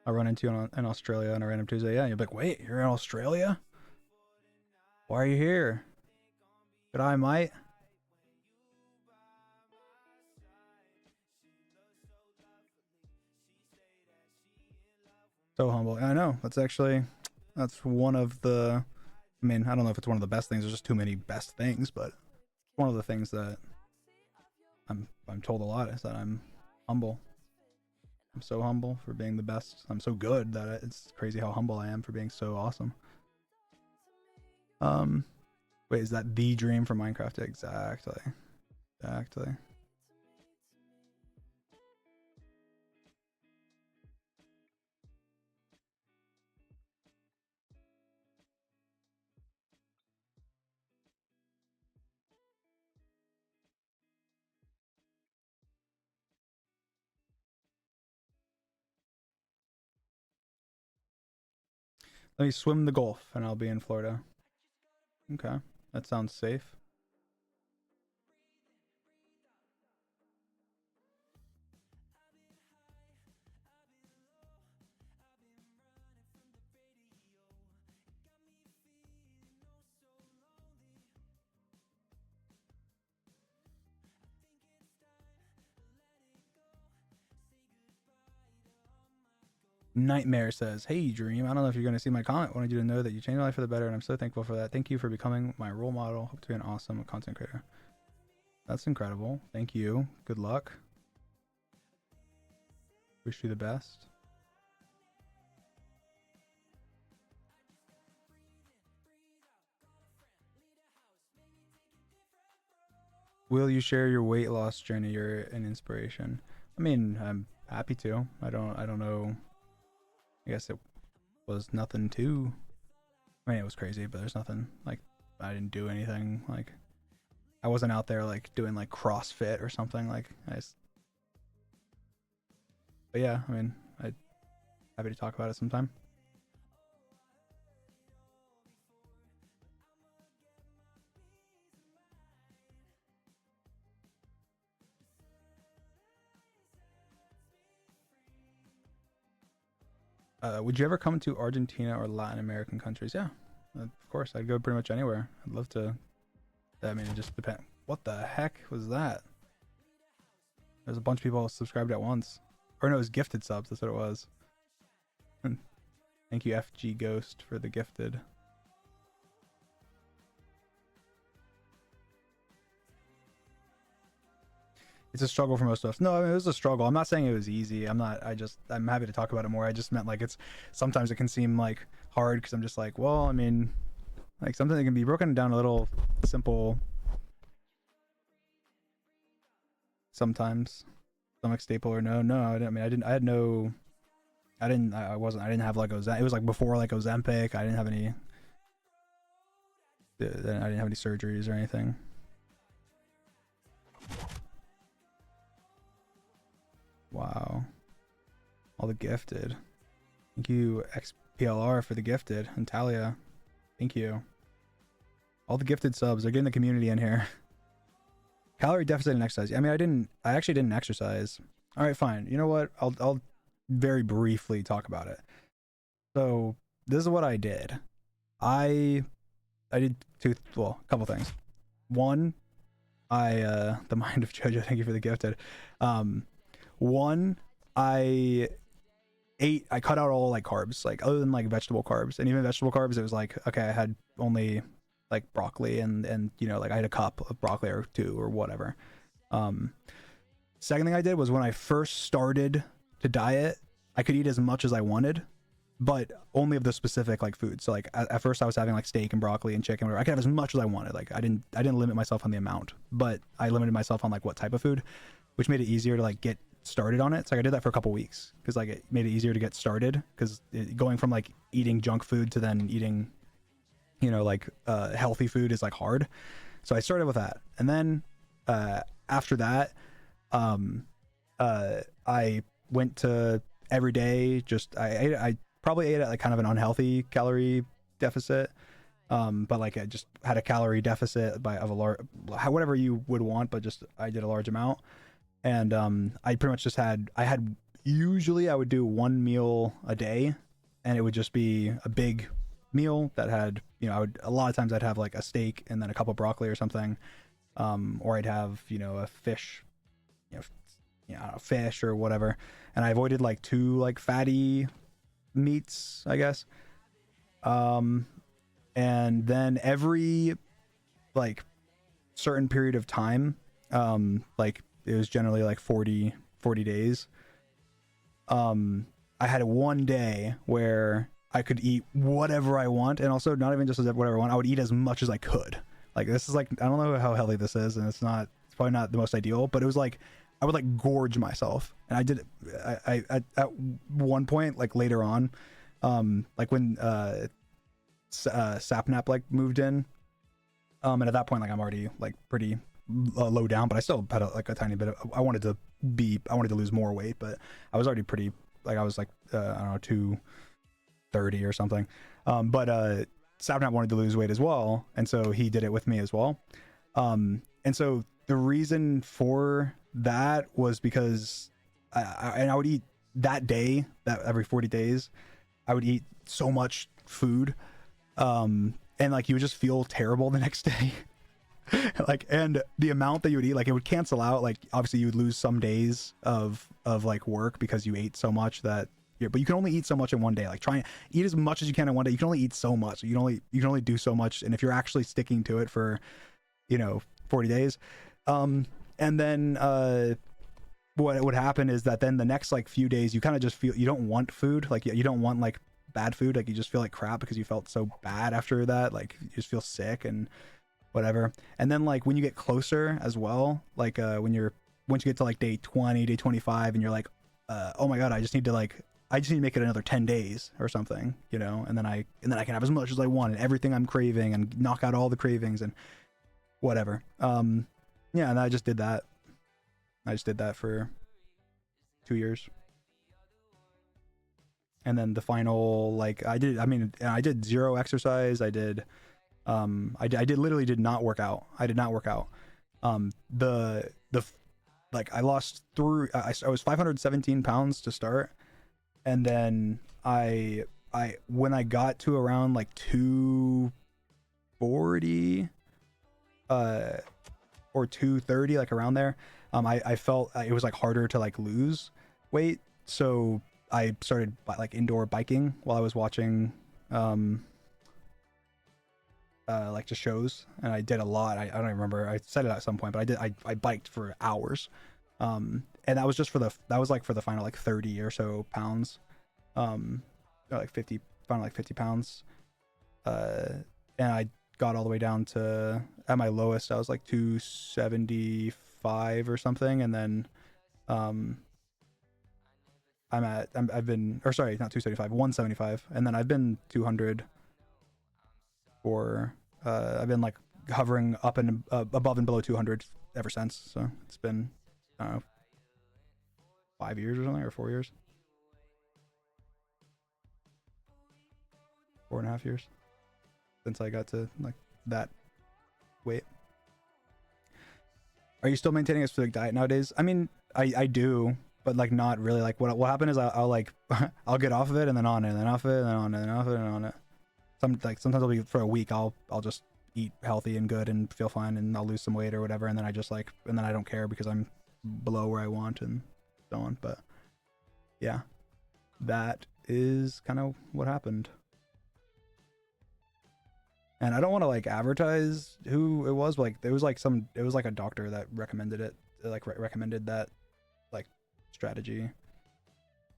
I run into you in Australia on a random Tuesday. Yeah, you're like, wait, you're in Australia? Why are you here? Good eye, mate. So humble. I know. That's one of the. I mean, I don't know if it's one of the best things. There's just too many best things, but one of the things that I'm told a lot is that I'm humble. I'm so humble for being the best. I'm so good that it's crazy how humble I am for being so awesome. Wait, is that the dream for Minecraft? Exactly. Let me swim the Gulf and I'll be in Florida. Okay, that sounds safe. Nightmare says, hey Dream, I don't know if you're going to see my comment. Wanted you to know that you changed my life for the better and I'm so thankful for that. Thank you for becoming my role model. Hope to be an awesome content creator. That's incredible. Thank you. Good luck. Wish you the best. Will you share your weight loss journey? You're an inspiration. I mean, I'm happy to. I don't know. I guess it was nothing too. I mean, it was crazy, but there's nothing like I didn't do anything like I wasn't out there like doing like CrossFit or something like but yeah, I mean, I'm happy to talk about it sometime. Would you ever come to Argentina or Latin American countries? Yeah, of course. I'd go pretty much anywhere. I'd love to. I mean, it just depends. What the heck was that? There's a bunch of people subscribed at once. Or no, it was gifted subs. That's what it was. Thank you, FG Ghost, for the gifted. It's a struggle for most of us. No, I mean, it was a struggle. I'm not saying it was easy. I'm happy to talk about it more. I just meant like sometimes it can seem like hard because I'm just like, well, I mean, like something that can be broken down a little simple sometimes. Stomach staple or no, I didn't have like it was like before like Ozempic. I didn't have any surgeries or anything. Wow. All the gifted. Thank you, XPLR, for the gifted. And Talia, thank you. All the gifted subs. They're getting the community in here. Calorie deficit and exercise. I mean, I actually didn't exercise. All right, fine. You know what? I'll very briefly talk about it. So this is what I did. I did a couple things. One, the mind of Jojo, thank you for the gifted. One, I cut out all like carbs, like other than like vegetable carbs, and even vegetable carbs, it was like, okay, I had only like broccoli and you know, like I had a cup of broccoli or two or whatever. Second thing I did was when I first started to diet, I could eat as much as I wanted, but only of the specific like foods. So like at first I was having like steak and broccoli and chicken, whatever. I could have as much as I wanted. Like I didn't limit myself on the amount, but I limited myself on like what type of food, which made it easier to like get started on it. So like I did that for a couple weeks because like it made it easier to get started, because going from like eating junk food to then eating, you know, like healthy food is like hard. So I started with that, and then after that, I went to every day. Just I probably ate at like kind of an unhealthy calorie deficit, but like I just had a calorie deficit of a large, whatever you would want, but just I did a large amount. And I pretty much just had usually I would do one meal a day, and it would just be a big meal that had, you know, a lot of times I'd have like a steak and then a couple of broccoli or something, or I'd have, you know, a fish, fish or whatever. And I avoided like 2 like fatty meats, I guess. And then every like certain period of time, like it was generally like 40 days, I had one day where I could eat whatever I want, and also not even just whatever I want, I would eat as much as I could. Like this is like, I don't know how healthy this is, and it's probably not the most ideal, but it was like I would like gorge myself. And I did I at one point, like later on, like when Sapnap like moved in, and at that point like I'm already like pretty low down, but I still had like a tiny bit of, I wanted to lose more weight, but I was already pretty, like I was like I don't know, 230 or something. But Sapnap wanted to lose weight as well, and so he did it with me as well. And so the reason for that was because I would eat that day, that every 40 days I would eat so much food, and like you would just feel terrible the next day. Like, and the amount that you would eat, like it would cancel out. Like obviously you would lose some days of like work because you ate so much that but you can only eat so much in one day. Like try and eat as much as you can in one day. You can only eat so much. You can only do so much. And if you're actually sticking to it for, you know, 40 days, and then what would happen is that then the next like few days you kind of just feel you don't want food. Like you don't want like bad food. Like you just feel like crap because you felt so bad after that. Like you just feel sick and whatever. And then like when you get closer as well, like once you get to like day 20, day 25, and you're like, oh my god, I just need to make it another 10 days or something, you know, and then I can have as much as I want and everything I'm craving and knock out all the cravings and whatever. Yeah, and I just did that for 2 years. And then the final, like I did zero exercise. I did literally did not work out. I did not work out. Like I lost I was 517 pounds to start, and then I when I got to around like 240 or 230, like around there, I felt it was like harder to like lose weight, so I started like indoor biking while I was watching like just shows, and I did a lot. I don't even remember, I said it at some point, but I biked for hours, and that was just for the final like 30 or so pounds, like 50 pounds, and I got all the way down to, at my lowest I was like 275 or something, and then I've been, or sorry, not 275, 175, and then I've been 200 for I've been like hovering up and above and below 200 ever since. So it's been, I don't know, 5 years or something, or 4 years, 4.5 years since I got to like that weight. Are you still maintaining a specific diet nowadays? I mean, I do. but like not really. Like what happened is I'll like I'll get off of it and then on it and then off it and then on it and off it and on it. Sometimes I'll be for a week I'll just eat healthy and good and feel fine and I'll lose some weight or whatever, and then I just like, and then I don't care because I'm below where I want and so on. But yeah, that is kind of what happened. And I don't want to like advertise who it was, but like it was like a doctor that recommended it, like recommended that like strategy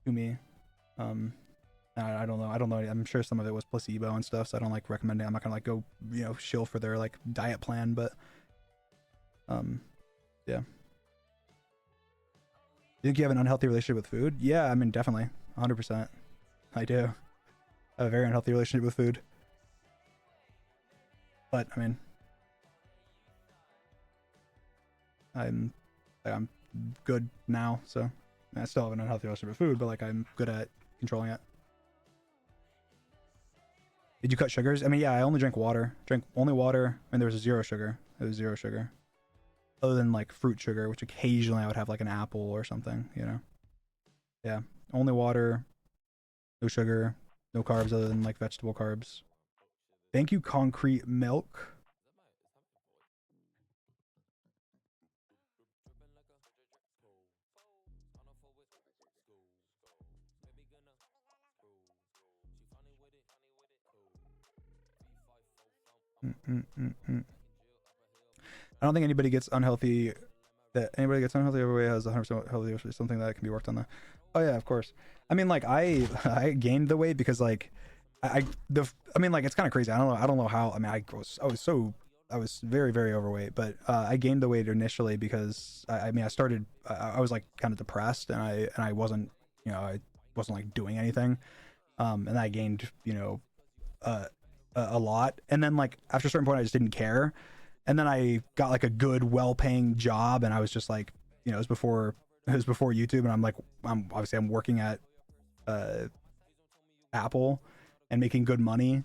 to me. I don't know. I'm sure some of it was placebo and stuff, so I don't like recommend it. I'm not gonna like go, you know, shill for their like diet plan, but yeah. You think you have an unhealthy relationship with food? Yeah, I mean definitely, 100%. I do. I have a very unhealthy relationship with food, but I mean, I'm good now, so I still have an unhealthy relationship with food, but like I'm good at controlling it. Did you cut sugars? I mean, yeah, I only drank water. Drank only water, and there was zero sugar. It was zero sugar. Other than like fruit sugar, which occasionally I would have like an apple or something, you know? Yeah. Only water, no sugar, no carbs other than like vegetable carbs. Thank you, Concrete Milk. I don't think anybody gets unhealthy. That anybody gets unhealthy overweight has 100% healthy or something that can be worked on. Though. Oh yeah, of course. I mean, like I gained the weight because like I mean like it's kind of crazy. I don't know how. I mean I was very very overweight, but I gained the weight initially because I mean I was like kind of depressed and I wasn't, you know, I wasn't like doing anything, and I gained, you know, uh a lot, and then like after a certain point I just didn't care, and then I got like a good well-paying job, and I was just like, you know, it was before YouTube, and I'm obviously I'm working at uh Apple and making good money,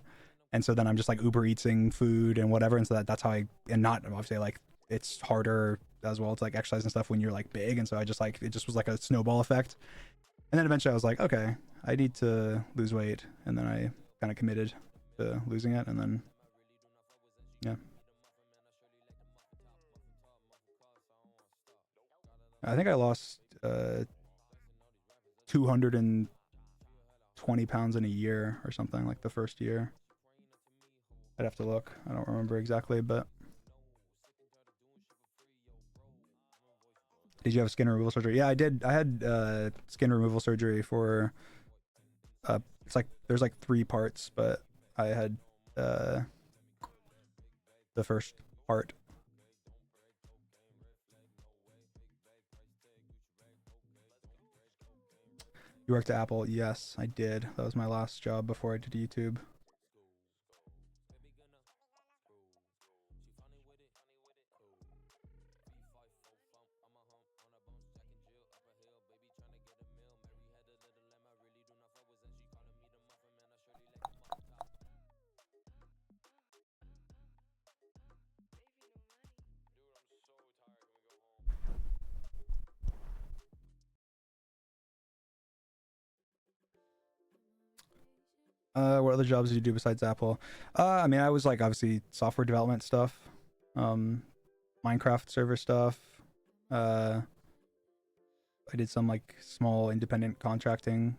and so then I'm just like Uber Eatsing food and whatever, and so that's how I, and not obviously like it's harder as well to like exercise and stuff when you're like big, and so I just like it just was like a snowball effect, and then eventually I was like, okay, I need to lose weight, and then I kind of committed to losing it, and then yeah. I think I lost 220 pounds in a year or something, like the first year. I'd have to look. I don't remember exactly, but did you have skin removal surgery? Yeah, I did. I had skin removal surgery for it's like there's like 3 parts, but I had uh the first part. You worked at Apple? Yes, I did. That was my last job before I did YouTube. What other jobs did you do besides Apple? I mean, I was like obviously software development stuff, um, Minecraft server stuff. Uh, I did some like small independent contracting.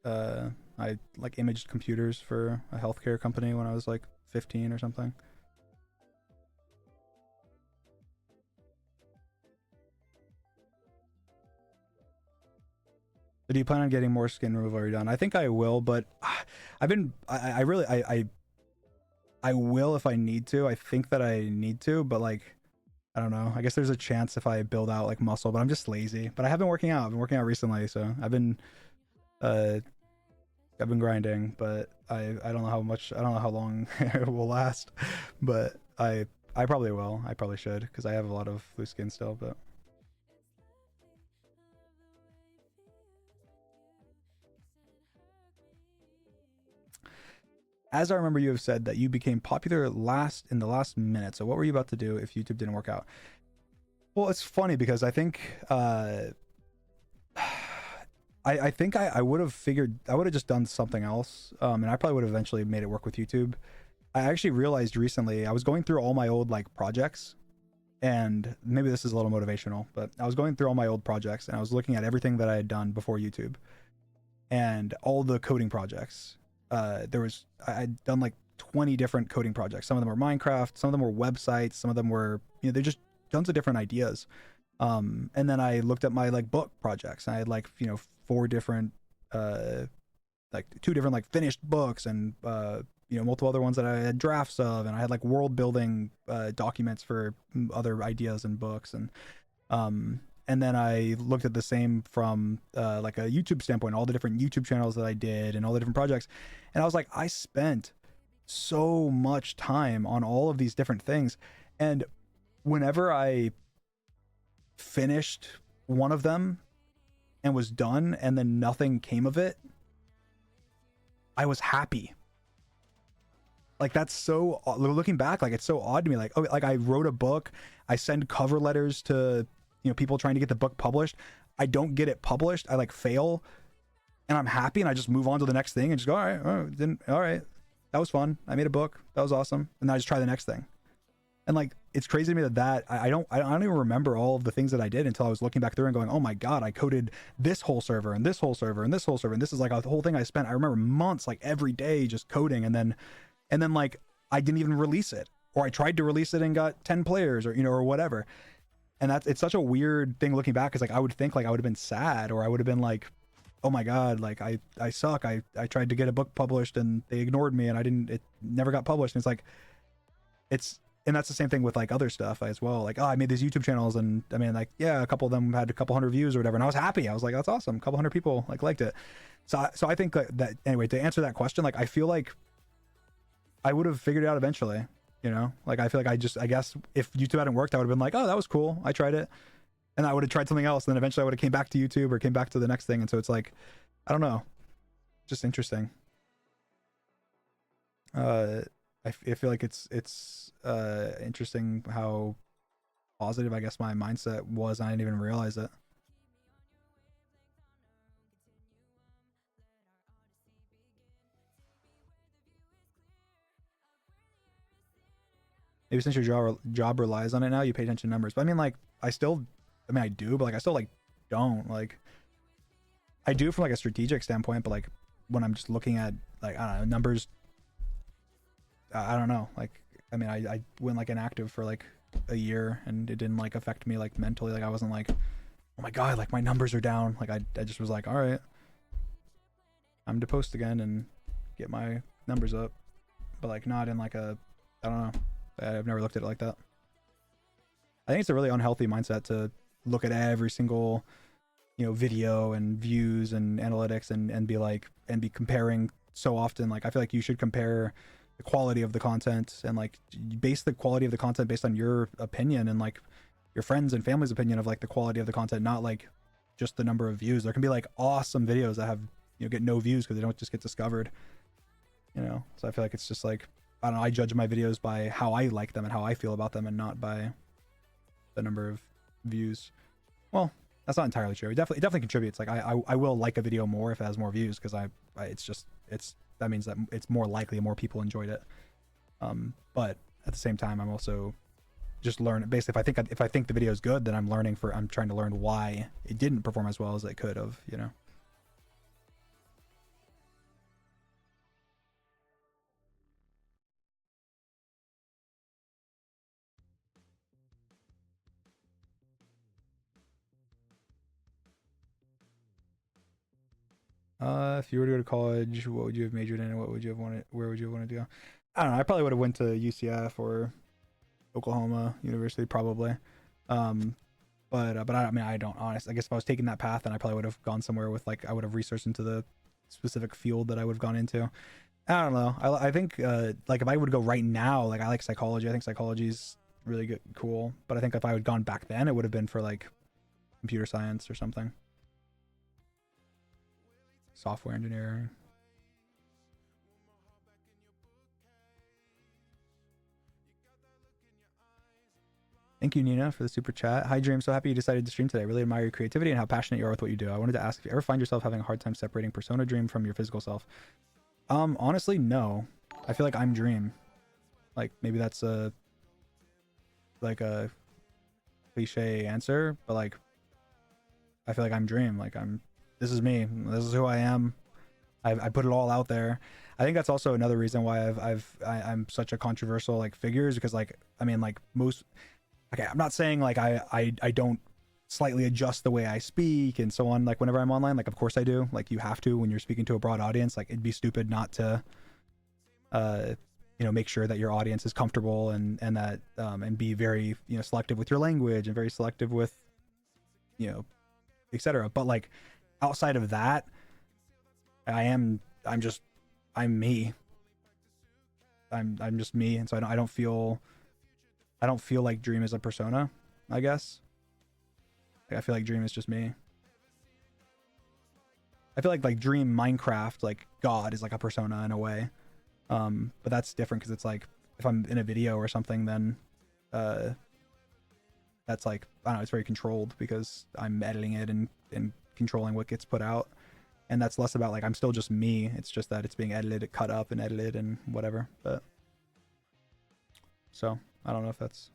I like imaged computers for a healthcare company when I was like 15 or something. So do you plan on getting more skin removal done? I think I will, but I really, I will if I need to. I think that I need to, but like, I don't know. I guess there's a chance if I build out like muscle, but I'm just lazy. But I have been working out. I've been working out recently, so uh, I've been grinding, but I don't know how much. I don't know how long it will last, but I probably will. I probably should because I have a lot of loose skin still, but. As I remember, you have said that you became popular in the last minute. So what were you about to do if YouTube didn't work out? Well, it's funny because I think I think I would have figured, I would have just done something else. And I probably would have eventually made it work with YouTube. I actually realized recently, I was going through all my old like projects, and maybe this is a little motivational, but I was going through all my old projects and I was looking at everything that I had done before YouTube and all the coding projects. I'd done like 20 different coding projects. Some of them were Minecraft, some of them were websites, some of them were, they're just tons of different ideas. And then I looked at my like book projects. And I had like, 4 different, like 2 different like finished books, and multiple other ones that I had drafts of, and I had like world building documents for other ideas and books, and then I looked at the same from like a YouTube standpoint, all the different YouTube channels that I did and all the different projects, and I was like, I spent so much time on all of these different things, and whenever I finished one of them and was done and then nothing came of it, I was happy. Like, that's so, looking back, like, it's so odd to me. Like, oh, like I wrote a book, I send cover letters to people trying to get the book published, I don't get it published, I like fail, and I'm happy, and I just move on to the next thing and just go, all right, that was fun, I made a book, that was awesome, and then I just try the next thing. And like, it's crazy to me that I don't even remember all of the things that I did until I was looking back through and going, oh my god, I coded this whole server and this whole server and this whole server, and this is like a whole thing I spent, I remember, months, like every day just coding, and then like I didn't even release it, or I tried to release it and got 10 players, or or whatever. And it's such a weird thing looking back, because like I would think like I would have been sad, or I would have been like, oh my god, like I suck, I tried to get a book published and they ignored me and it never got published. And it's like, and that's the same thing with like other stuff as well. Like, oh, I made these YouTube channels, and I mean, like, yeah, a couple of them had a couple hundred views or whatever, and I was happy. I was like, that's awesome, a couple hundred people like liked it. So I think that anyway, to answer that question, like I feel like I would have figured it out eventually, like I feel like I guess if YouTube hadn't worked, I would have been like, oh, that was cool, I tried it, and I would have tried something else, and then eventually I would have came back to YouTube or came back to the next thing. And so it's like, I don't know, just interesting. I feel like it's interesting how positive, I guess, my mindset was, and I didn't even realize it. Maybe since your job relies on it now, you pay attention to numbers. But I mean, like, I do, but like I still like don't. Like, I do from like a strategic standpoint, but like when I'm just looking at, like, I don't know, numbers, I don't know. Like, I mean, I went like inactive for like a year, and it didn't like affect me like mentally. Like, I wasn't like, oh my god, like my numbers are down. Like, I just was like, all right, I'm to post again and get my numbers up, but like not in like a, I don't know. I've never looked at it like that. I think it's a really unhealthy mindset to look at every single, video and views and analytics, and be like, and be comparing so often. Like, I feel like you should compare the quality of the content, and like base the quality of the content based on your opinion and like your friends and family's opinion of like the quality of the content, not like just the number of views. There can be like awesome videos that have, get no views because they don't just get discovered, so I feel like it's just like, I don't know, I judge my videos by how I like them and how I feel about them, and not by the number of views. Well, that's not entirely true. It definitely contributes. Like, I will like a video more if it has more views, because that means that it's more likely more people enjoyed it. But at the same time, I'm also just learning. Basically, if I think the video is good, then I'm trying to learn why it didn't perform as well as it could have. If you were to go to college, what would you have majored in, and what would you have wanted? Where would you have wanted to go? I don't know. I probably would have went to UCF or Oklahoma University, probably. Um, but I mean, I don't honestly. I guess if I was taking that path, then I probably would have gone somewhere with like, I would have researched into the specific field that I would have gone into. I don't know. I think like if I would go right now, like I like psychology. I think psychology is really good, cool. But I think if I had gone back then, it would have been for like computer science or something, software engineering. I Thank you, Nina, for the super chat. Hi, Dream. So happy you decided to stream today. Really admire your creativity and how passionate you are with what you do. I wanted to ask if you ever find yourself having a hard time separating persona Dream from your physical self. Honestly, no. I feel like I'm Dream. Like, maybe that's a cliche answer, but like, I feel like I'm Dream. Like, this is me. This is who I am. I put it all out there. I think that's also another reason why I'm such a controversial like figure, is because like, I mean, like most, okay, I'm not saying like I don't slightly adjust the way I speak and so on, like whenever I'm online, like of course I do. Like you have to when you're speaking to a broad audience. Like it'd be stupid not to you know, make sure that your audience is comfortable and that and be very, you know, selective with your language and very selective with, you know, etc. But like outside of that, I'm me. I'm just me, and so I don't feel like Dream is a persona, I guess. Like, I feel like Dream is just me. I feel like Dream Minecraft, like God is like a persona in a way. But that's different because it's like if I'm in a video or something, then that's like, I don't know, it's very controlled because I'm editing it and controlling what gets put out. And that's less about like, I'm still just me. It's just that it's being edited, cut up and edited and whatever. But so I don't know if that's.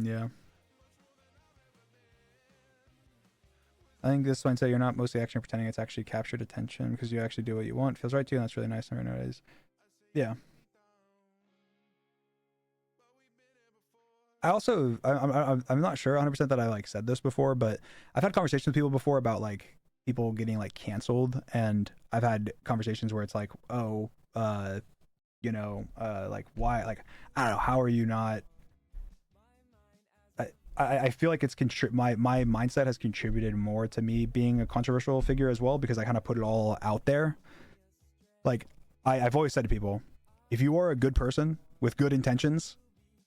Yeah. I think this mindset, you're not mostly actually pretending, it's actually captured attention because you actually do what you want. Feels right to you, and that's really nice nowadays. Yeah. I also, I'm not sure 100% that I like said this before, but I've had conversations with people before about like people getting like canceled, and I've had conversations where it's like, oh, you know, like why, like, I don't know, how are you not, I feel like it's my mindset has contributed more to me being a controversial figure as well, because I kind of put it all out there. Like I've always said to people, if you are a good person with good intentions,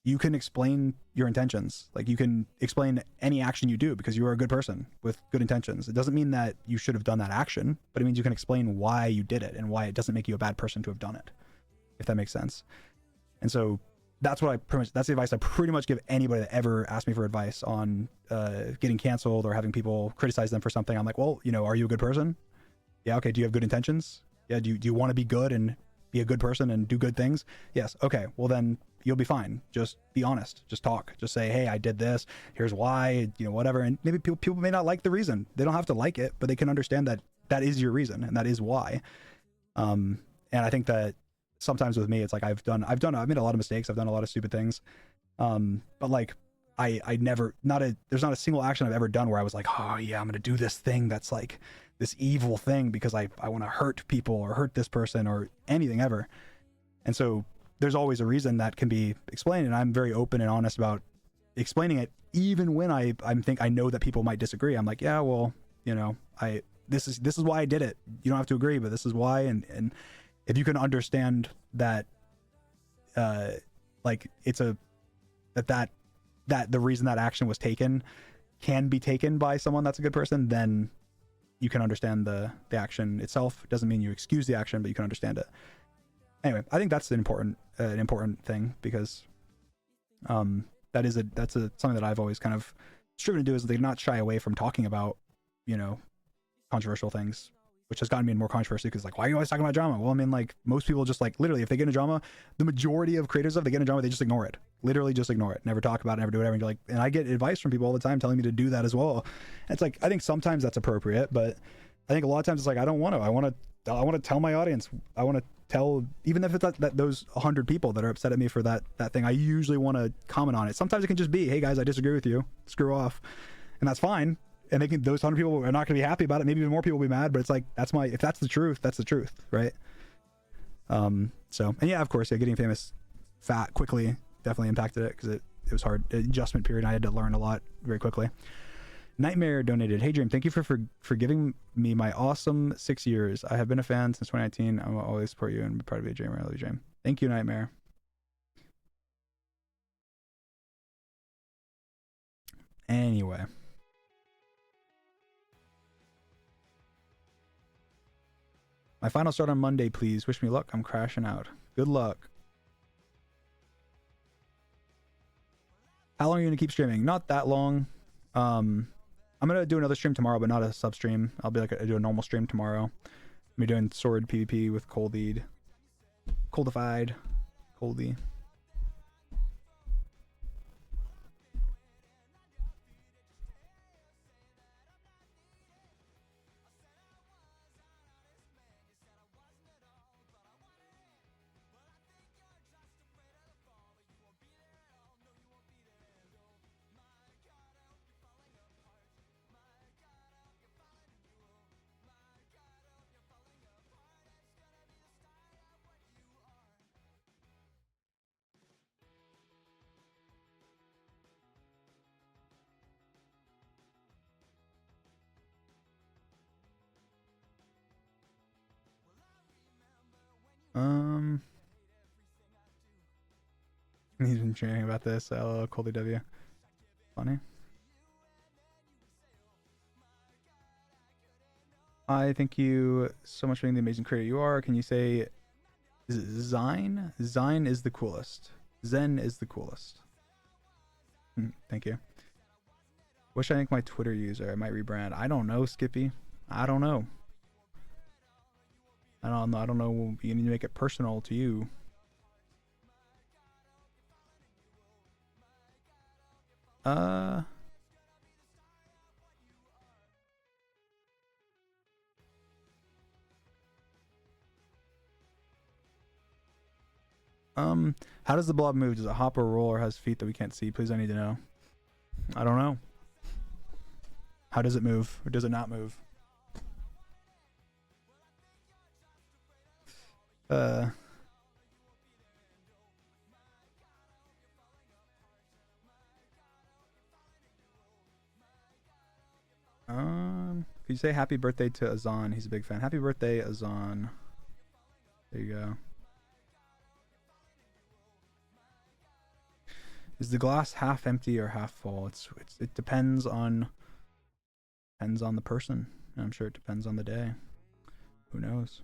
you can explain your intentions. Like you can explain any action you do because you are a good person with good intentions. It doesn't mean that you should have done that action, but it means you can explain why you did it and why it doesn't make you a bad person to have done it, if that makes sense. And so that's what that's the advice I pretty much give anybody that ever asks me for advice on getting canceled or having people criticize them for something. I'm like, well, you know, are you a good person? Yeah. Okay. Do you have good intentions? Yeah. Do you want to be good and be a good person and do good things? Yes. Okay. Well, then you'll be fine. Just be honest. Just talk. Just say, hey, I did this. Here's why, you know, whatever. And maybe people may not like the reason. They don't have to like it, but they can understand that that is your reason and that is why. And I think that sometimes with me, it's like I've made a lot of mistakes. I've done a lot of stupid things. But like I never, there's not a single action I've ever done where I was like, oh yeah, I'm going to do this thing that's like this evil thing because I want to hurt people or hurt this person or anything ever. And so there's always a reason that can be explained. And I'm very open and honest about explaining it, even when I know that people might disagree. I'm like, yeah, well, you know, this is why I did it. You don't have to agree, but this is why. And if you can understand that, like it's that the reason that action was taken can be taken by someone that's a good person, then you can understand the action itself. It doesn't mean you excuse the action, but you can understand it. Anyway, I think that's an important thing, because that's something that I've always kind of striven to do, is they not shy away from talking about, you know, controversial things, which has gotten me in more controversy because like, why are you always talking about drama? Well, I mean, like most people just like literally, if they get in a drama, the majority of creators they get in a drama, they just ignore it. Literally just ignore it. Never talk about it, never do whatever. And you're like, and I get advice from people all the time telling me to do that as well. And it's like, I think sometimes that's appropriate, but I think a lot of times it's like, I don't want to. I want to tell my audience. I want to tell, even if it's that those 100 people that are upset at me for that thing, I usually want to comment on it. Sometimes it can just be, hey guys, I disagree with you. Screw off. And that's fine. And those 100 people are not going to be happy about it. Maybe even more people will be mad, but it's like, if that's the truth, that's the truth, right? So, and yeah, of course, yeah, getting famous quickly definitely impacted it, because it was hard. Adjustment period. I had to learn a lot very quickly. Nightmare donated. Hey Dream, thank you for giving me my awesome 6 years. I have been a fan since 2019. I will always support you and be proud to be a dreamer. I love you, Dream. Thank you, Nightmare. Anyway. My final start on Monday, please. Wish me luck. I'm crashing out. Good luck. How long are you gonna keep streaming? Not that long. I'm gonna do another stream tomorrow, but not a sub stream. I'll be do a normal stream tomorrow. I'm doing sword PvP with Coldied. Coldified. Coldy. He's been chatting about this. LOL, Coldy W. Funny. I thank you so much for being the amazing creator you are. Can you say Zine? Zine is the coolest. Zen is the coolest. Thank you. What should I make my Twitter user? I might rebrand. I don't know, Skippy. I don't know. I don't know. You need to make it personal to you. How does the blob move? Does it hop or roll or has feet that we can't see? Please, I need to know. I don't know. How does it move or does it not move? Could you say happy birthday to Azan? He's a big fan. Happy birthday, Azan. There you go. Is the glass half empty or half full? It depends on the person. And I'm sure it depends on the day. Who knows?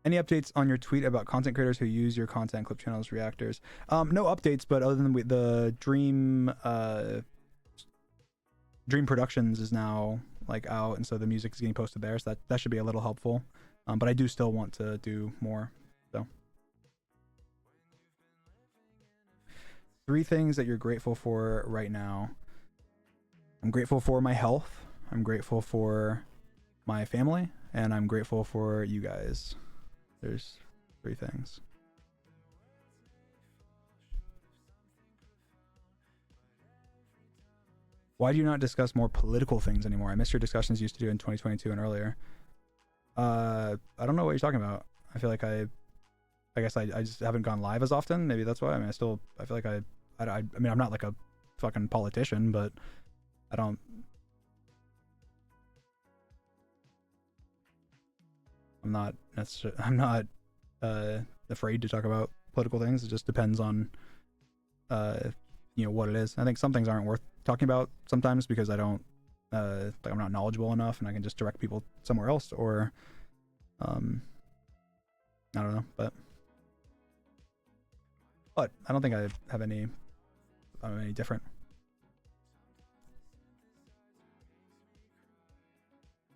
Any updates on your tweet about content creators who use your content clip channels reactors? No updates, but other than the Dream Productions is now like out, and so the music is getting posted there, so that should be a little helpful. But I do still want to do more. So 3 things that you're grateful for right now. I'm grateful for my health, I'm grateful for my family, and I'm grateful for you guys. There's 3 things. Why do you not discuss more political things anymore? I miss your discussions you used to do in 2022 and earlier. I don't know what you're talking about. I feel like I guess I just haven't gone live as often. Maybe that's why. I mean, I feel like I mean, I'm not like a fucking politician, but I'm not necessarily, I'm not afraid to talk about political things. It just depends on you know what it is. I think some things aren't worth talking about sometimes because I don't like I'm not knowledgeable enough, and I can just direct people somewhere else, or I don't know, but I don't think I have any different.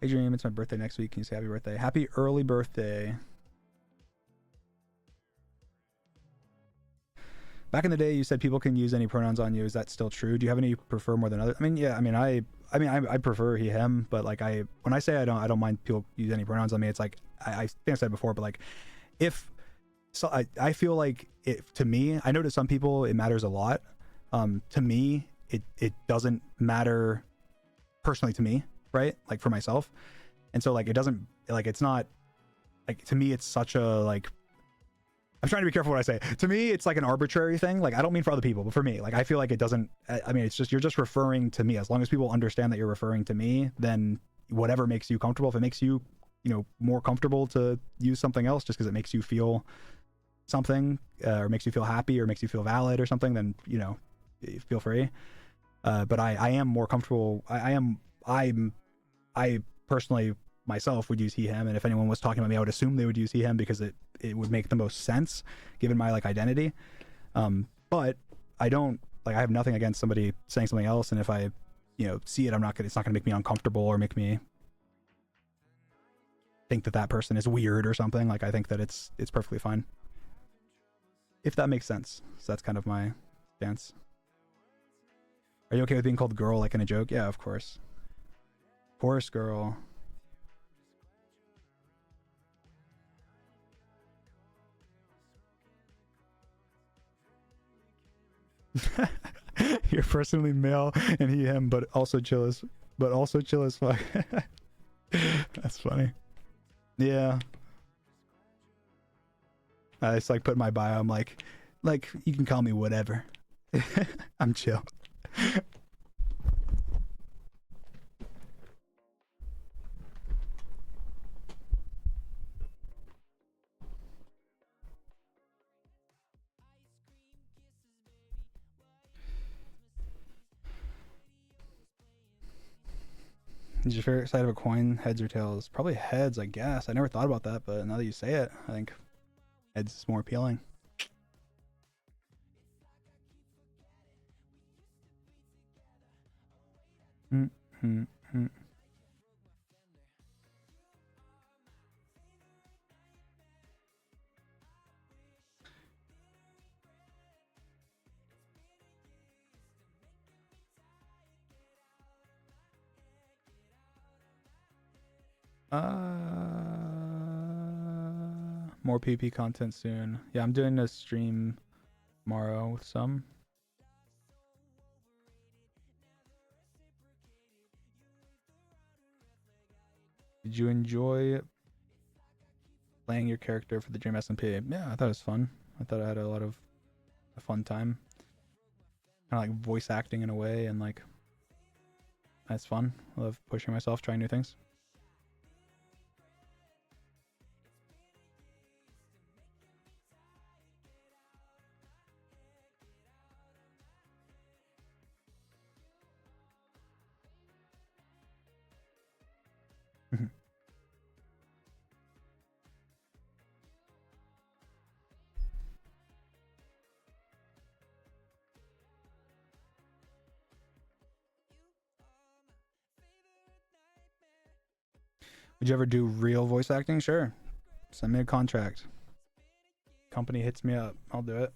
Hey Dream, it's my birthday next week. Can you say happy birthday? Happy early birthday. Back in the day, you said people can use any pronouns on you. Is that still true? Do you have any you prefer more than others? I mean, yeah. I mean, I prefer he, him, but like when I say I don't mind people use any pronouns on me. It's like I think I said before, but like if so, I feel like to me, I know to some people it matters a lot. To me, it doesn't matter personally to me, right? Like for myself, and so like it doesn't like it's not like to me it's such a like I'm trying to be careful what I say. To me, it's like an arbitrary thing. Like, I don't mean for other people, but for me, like, I feel like it doesn't. I mean, it's just, you're just referring to me. As long as people understand that you're referring to me, then whatever makes you comfortable. If it makes you, more comfortable to use something else just because it makes you feel something, or makes you feel happy, or makes you feel valid or something, then feel free. But I am more comfortable. I personally myself would use he him, and if anyone was talking about me, I would assume they would use he him because it would make the most sense given my like identity. But I don't like, I have nothing against somebody saying something else, and if I see it, it's not gonna make me uncomfortable or make me think that person is weird or something. Like, I think that it's perfectly fine, if that makes sense. So that's kind of my stance. Are you okay with being called girl, like in a joke? Yeah, of course. Of course, girl. You're personally male and he him, but also chill as fuck. That's funny. Yeah. I just like put in my bio, I'm like you can call me whatever. I'm chill. Is your favorite side of a coin heads or tails? Probably heads, I guess. I never thought about that, but now that you say it, I think heads is more appealing. Mm-hmm. More PP content soon. Yeah, I'm doing a stream tomorrow with some. Did you enjoy playing your character for the Dream SMP? Yeah, I thought it was fun. I thought I had a lot of a fun time. Kind of like voice acting in a way, and like that's fun. I love pushing myself, trying new things. Would you ever do real voice acting? Sure. Send me a contract. Company hits me up. I'll do it.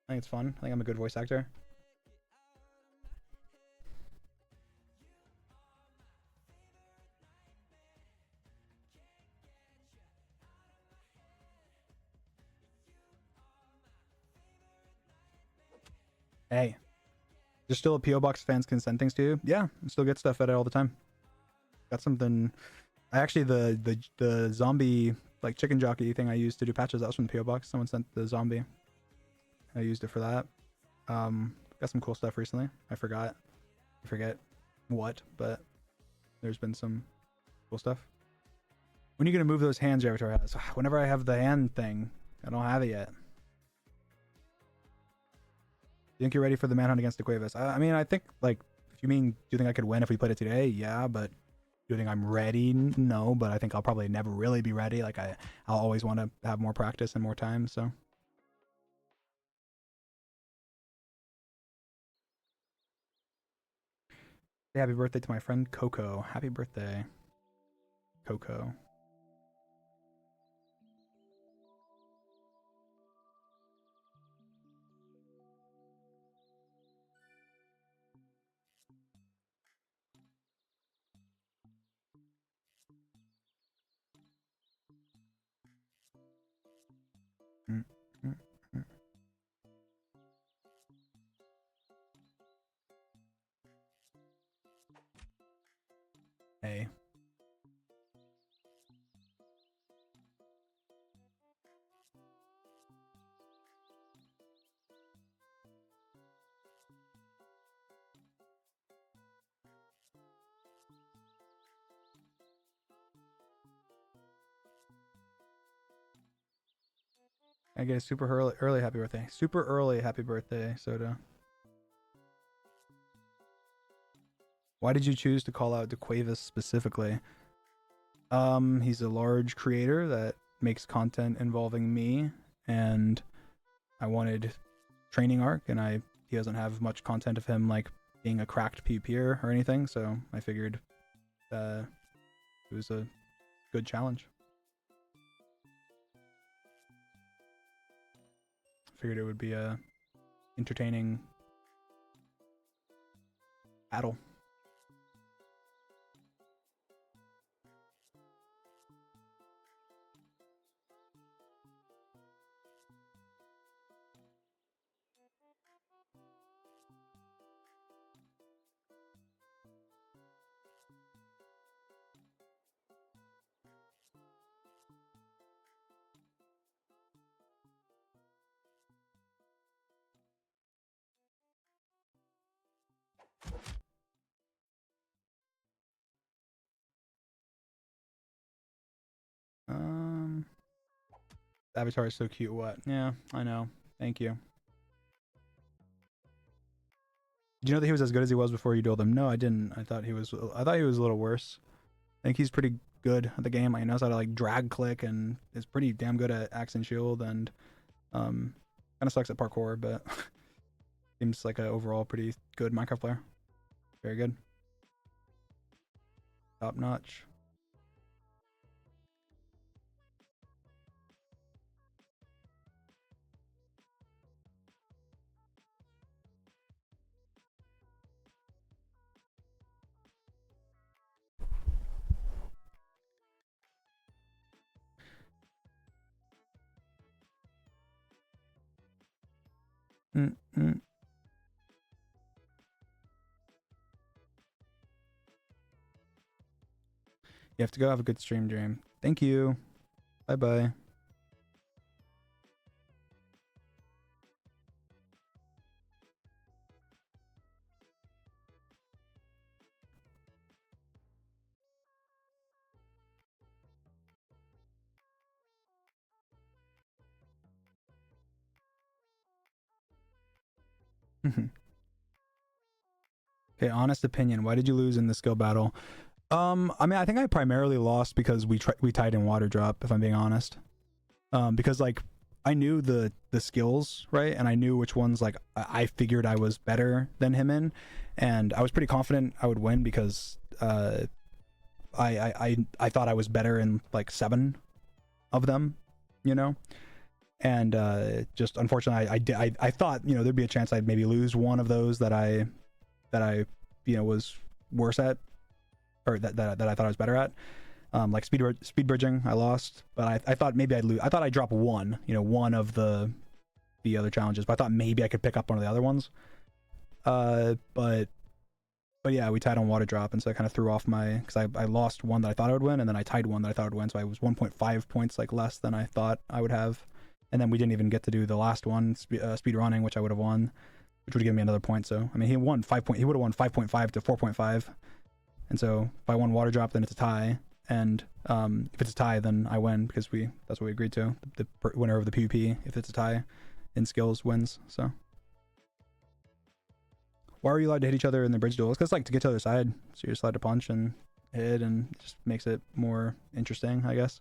I think it's fun. I think I'm a good voice actor. Hey, there's still a PO box fans can send things to you. Yeah, I still get stuff at it all the time. Got something. I actually the zombie like chicken jockey thing I used to do patches, that was from the PO box. Someone sent the zombie. I used it for that. Got some cool stuff recently. I forget what, but there's been some cool stuff. When are you gonna move those hands your avatar has? Whenever I have the hand thing. I don't have it yet. You think you're ready for the Manhunt against Cuevas? I mean, I think, like, if you mean, do you think I could win if we played it today? Yeah, but do you think I'm ready? No, but I think I'll probably never really be ready. Like, I'll always want to have more practice and more time, so. Say happy birthday to my friend Coco. Happy birthday, Coco. Hey. I get a super early happy birthday. Super early happy birthday, Soda. Why did you choose to call out DeQuavis specifically? He's a large creator that makes content involving me, and I wanted training arc, and he doesn't have much content of him like being a cracked PvPer or anything, so I figured it was a good challenge. Figured it would be a entertaining battle. Avatar is so cute. What? Yeah, I know. Thank you. Did you know that he was as good as he was before you dueled him? No, I didn't. I thought he was a little worse. I think he's pretty good at the game. He knows how to like drag click and is pretty damn good at axe and shield, and kind of sucks at parkour, but seems like a overall pretty good Minecraft player. Very good. Top notch. You have to go. Have a good stream, Dream. Thank you. Bye bye. Okay, honest opinion. Why did you lose in the skill battle? I mean, I think I primarily lost because we tied in water drop, if I'm being honest. Because like I knew the skills, right? And I knew which ones like I figured I was better than him in, and I was pretty confident I would win because I thought I was better in like 7 of them, you know? And just unfortunately I thought, you know, there'd be a chance I'd maybe lose one of those that I you know was worse at, or that I thought I was better at. Like speed bridging, I lost, but I thought maybe I'd lose. I thought I'd drop one, you know, one of the other challenges, but I thought maybe I could pick up one of the other ones. But yeah, we tied on water drop, and so I kind of threw off my, because I lost one that I thought I would win, and then I tied one that I thought I would win, so I was 1.5 points like less than I thought I would have, and then we didn't even get to do the last one, speed running, which I would have won, which would give me another point. So I mean, he won 5 point. He would have won 5.5 to 4.5, and so if I won water drop, then it's a tie. And if it's a tie, then I win because that's what we agreed to. The winner of the PvP, if it's a tie in skills, wins. So why are you allowed to hit each other in the bridge duels? Because like to get to the other side, so you're just allowed to punch and hit, and it just makes it more interesting, I guess.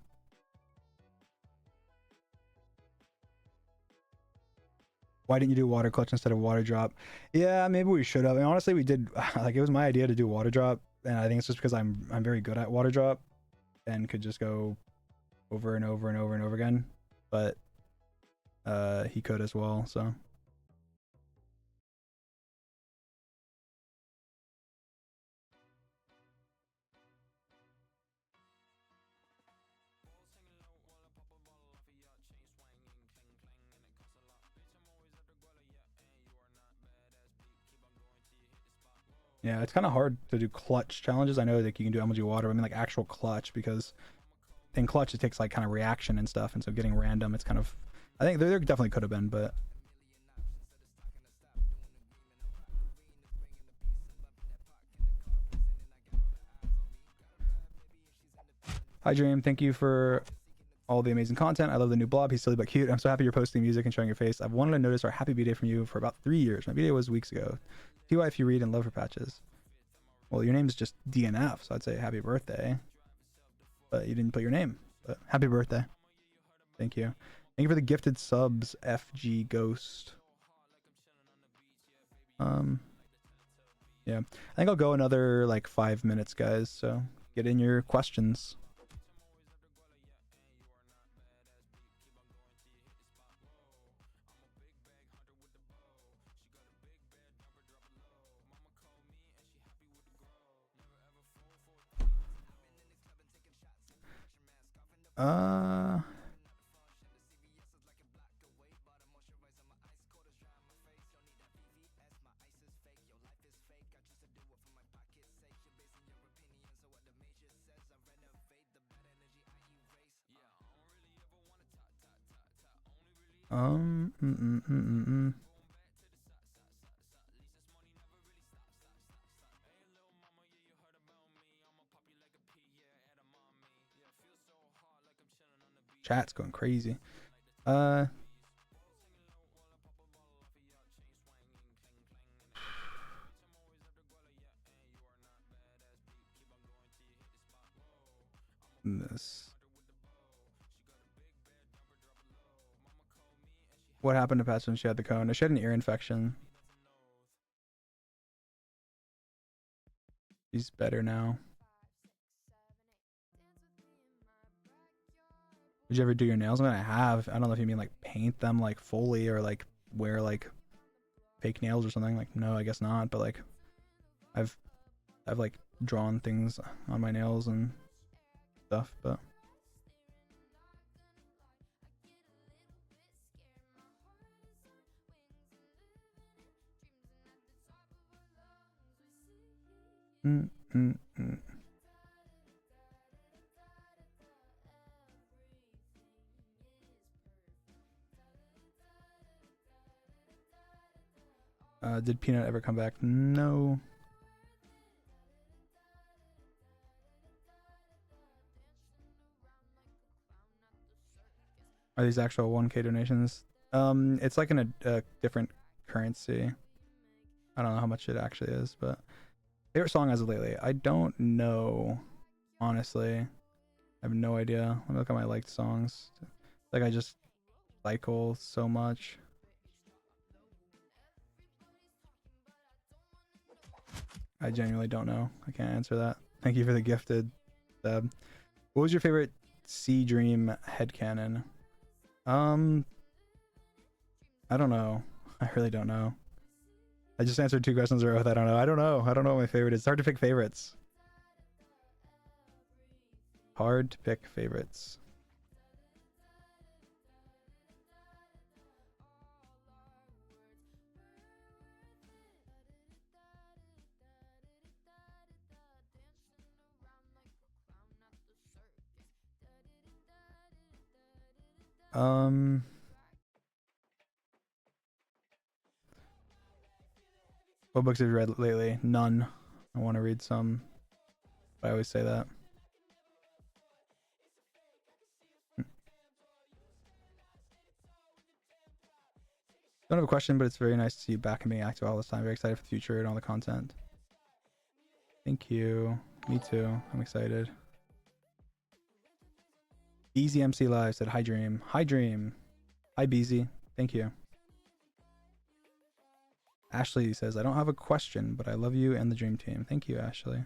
Why didn't you do water clutch instead of water drop? Yeah, maybe we should have. And honestly, we did. Like it was my idea to do water drop, and I think it's just because I'm very good at water drop and could just go over and over and over and over again, but he could as well, so yeah, it's kind of hard to do clutch challenges. I know that you can do MLG water, but I mean like actual clutch, because in clutch it takes like kind of reaction and stuff, and so getting random, it's kind of, I think there definitely could have been, but hi Dream, thank you for all the amazing content. I love the new blob. He's silly but cute. I'm so happy you're posting music and showing your face. I've wanted to notice our happy B-Day from you for about 3 years. My B-Day was weeks ago. TY if you read and love her patches. Well, your name is just DNF, so I'd say happy birthday. But you didn't put your name. But happy birthday. Thank you. Thank you for the gifted subs, FG Ghost. Yeah. I think I'll go another like 5 minutes, guys. So get in your questions. Chat's going crazy. This. What happened to Patch when she had the cone? She had an ear infection. She's better now. Did you ever do your nails? I mean, I have. I don't know if you mean like paint them like fully or like wear like fake nails or something. Like, no, I guess not. But like, I've like drawn things on my nails and stuff. But Did Peanut ever come back? No. Are these actual 1K donations? It's like in a different currency. I don't know how much it actually is, but favorite song as of lately? I don't know, honestly. I have no idea. Let me look at my liked songs. Like I just cycle so much. I genuinely don't know. I can't answer that. Thank you for the gifted sub. What was your favorite Sea Dream headcanon? I don't know. I really don't know. I just answered 2 questions in a row with I don't know. I don't know what my favorite is. It's hard to pick favorites. Hard to pick favorites. What books have you read lately? None. I want to read some. I always say that. Don't have a question, but it's very nice to see you back and being active all this time. Very excited for the future and all the content. Thank you. Me too. I'm excited. BZMC Live said, hi Dream. Hi Dream. Hi BZ. Thank you. Ashley says, I don't have a question, but I love you and the Dream Team. Thank you, Ashley.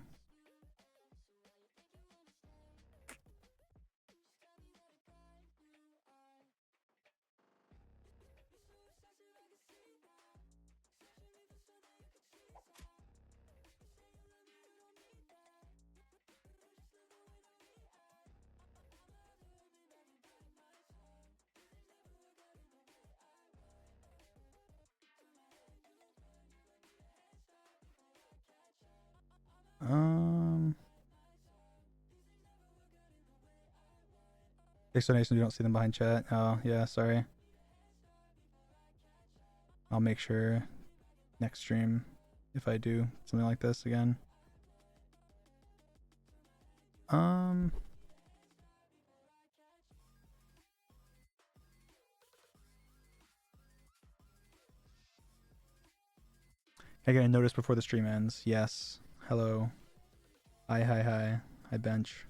Explanations, we don't see them behind chat. Oh, yeah, sorry. I'll make sure next stream if I do something like this again. I get a notice before the stream ends. Yes. Hello. Hi, hi, hi. Hi, bench.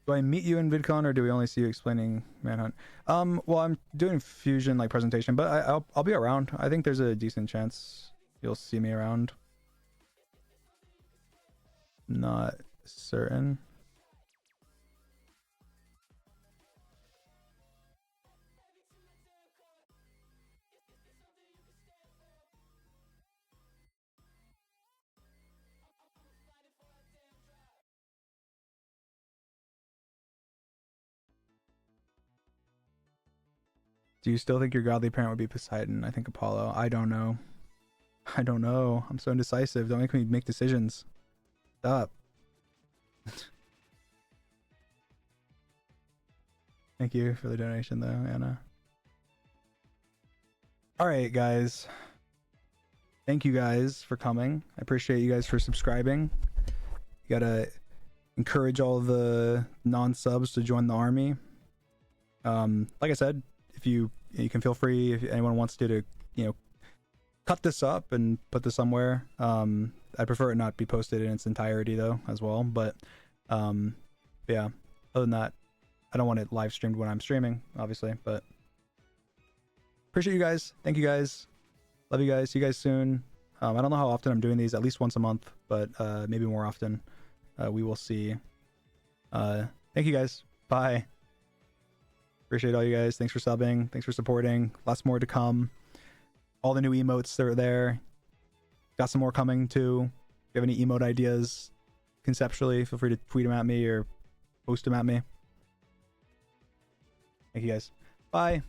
Do I meet you in VidCon or do we only see you explaining Manhunt? Well, I'm doing Fusion like presentation, but I'll be around. I think there's a decent chance you'll see me around. Not certain. Do you still think your godly parent would be Poseidon? I think Apollo. I don't know. I don't know. I'm so indecisive. Don't make me make decisions. Stop. Thank you for the donation, though, Anna. All right, guys. Thank you guys for coming. I appreciate you guys for subscribing. You gotta encourage all the non-subs to join the army. Like I said, if you can feel free, if anyone wants to cut this up and put this somewhere. I prefer it not be posted in its entirety though as well, but yeah, other than that, I don't want it live streamed when I'm streaming, obviously, but appreciate you guys. Thank you guys. Love you guys. See you guys soon. I don't know how often I'm doing these, at least once a month, but maybe more often. We will see. Thank you guys. Bye. Appreciate all you guys. Thanks for subbing. Thanks for supporting. Lots more to come. All the new emotes that are there. Got some more coming too. If you have any emote ideas conceptually, feel free to tweet them at me or post them at me. Thank you guys. Bye.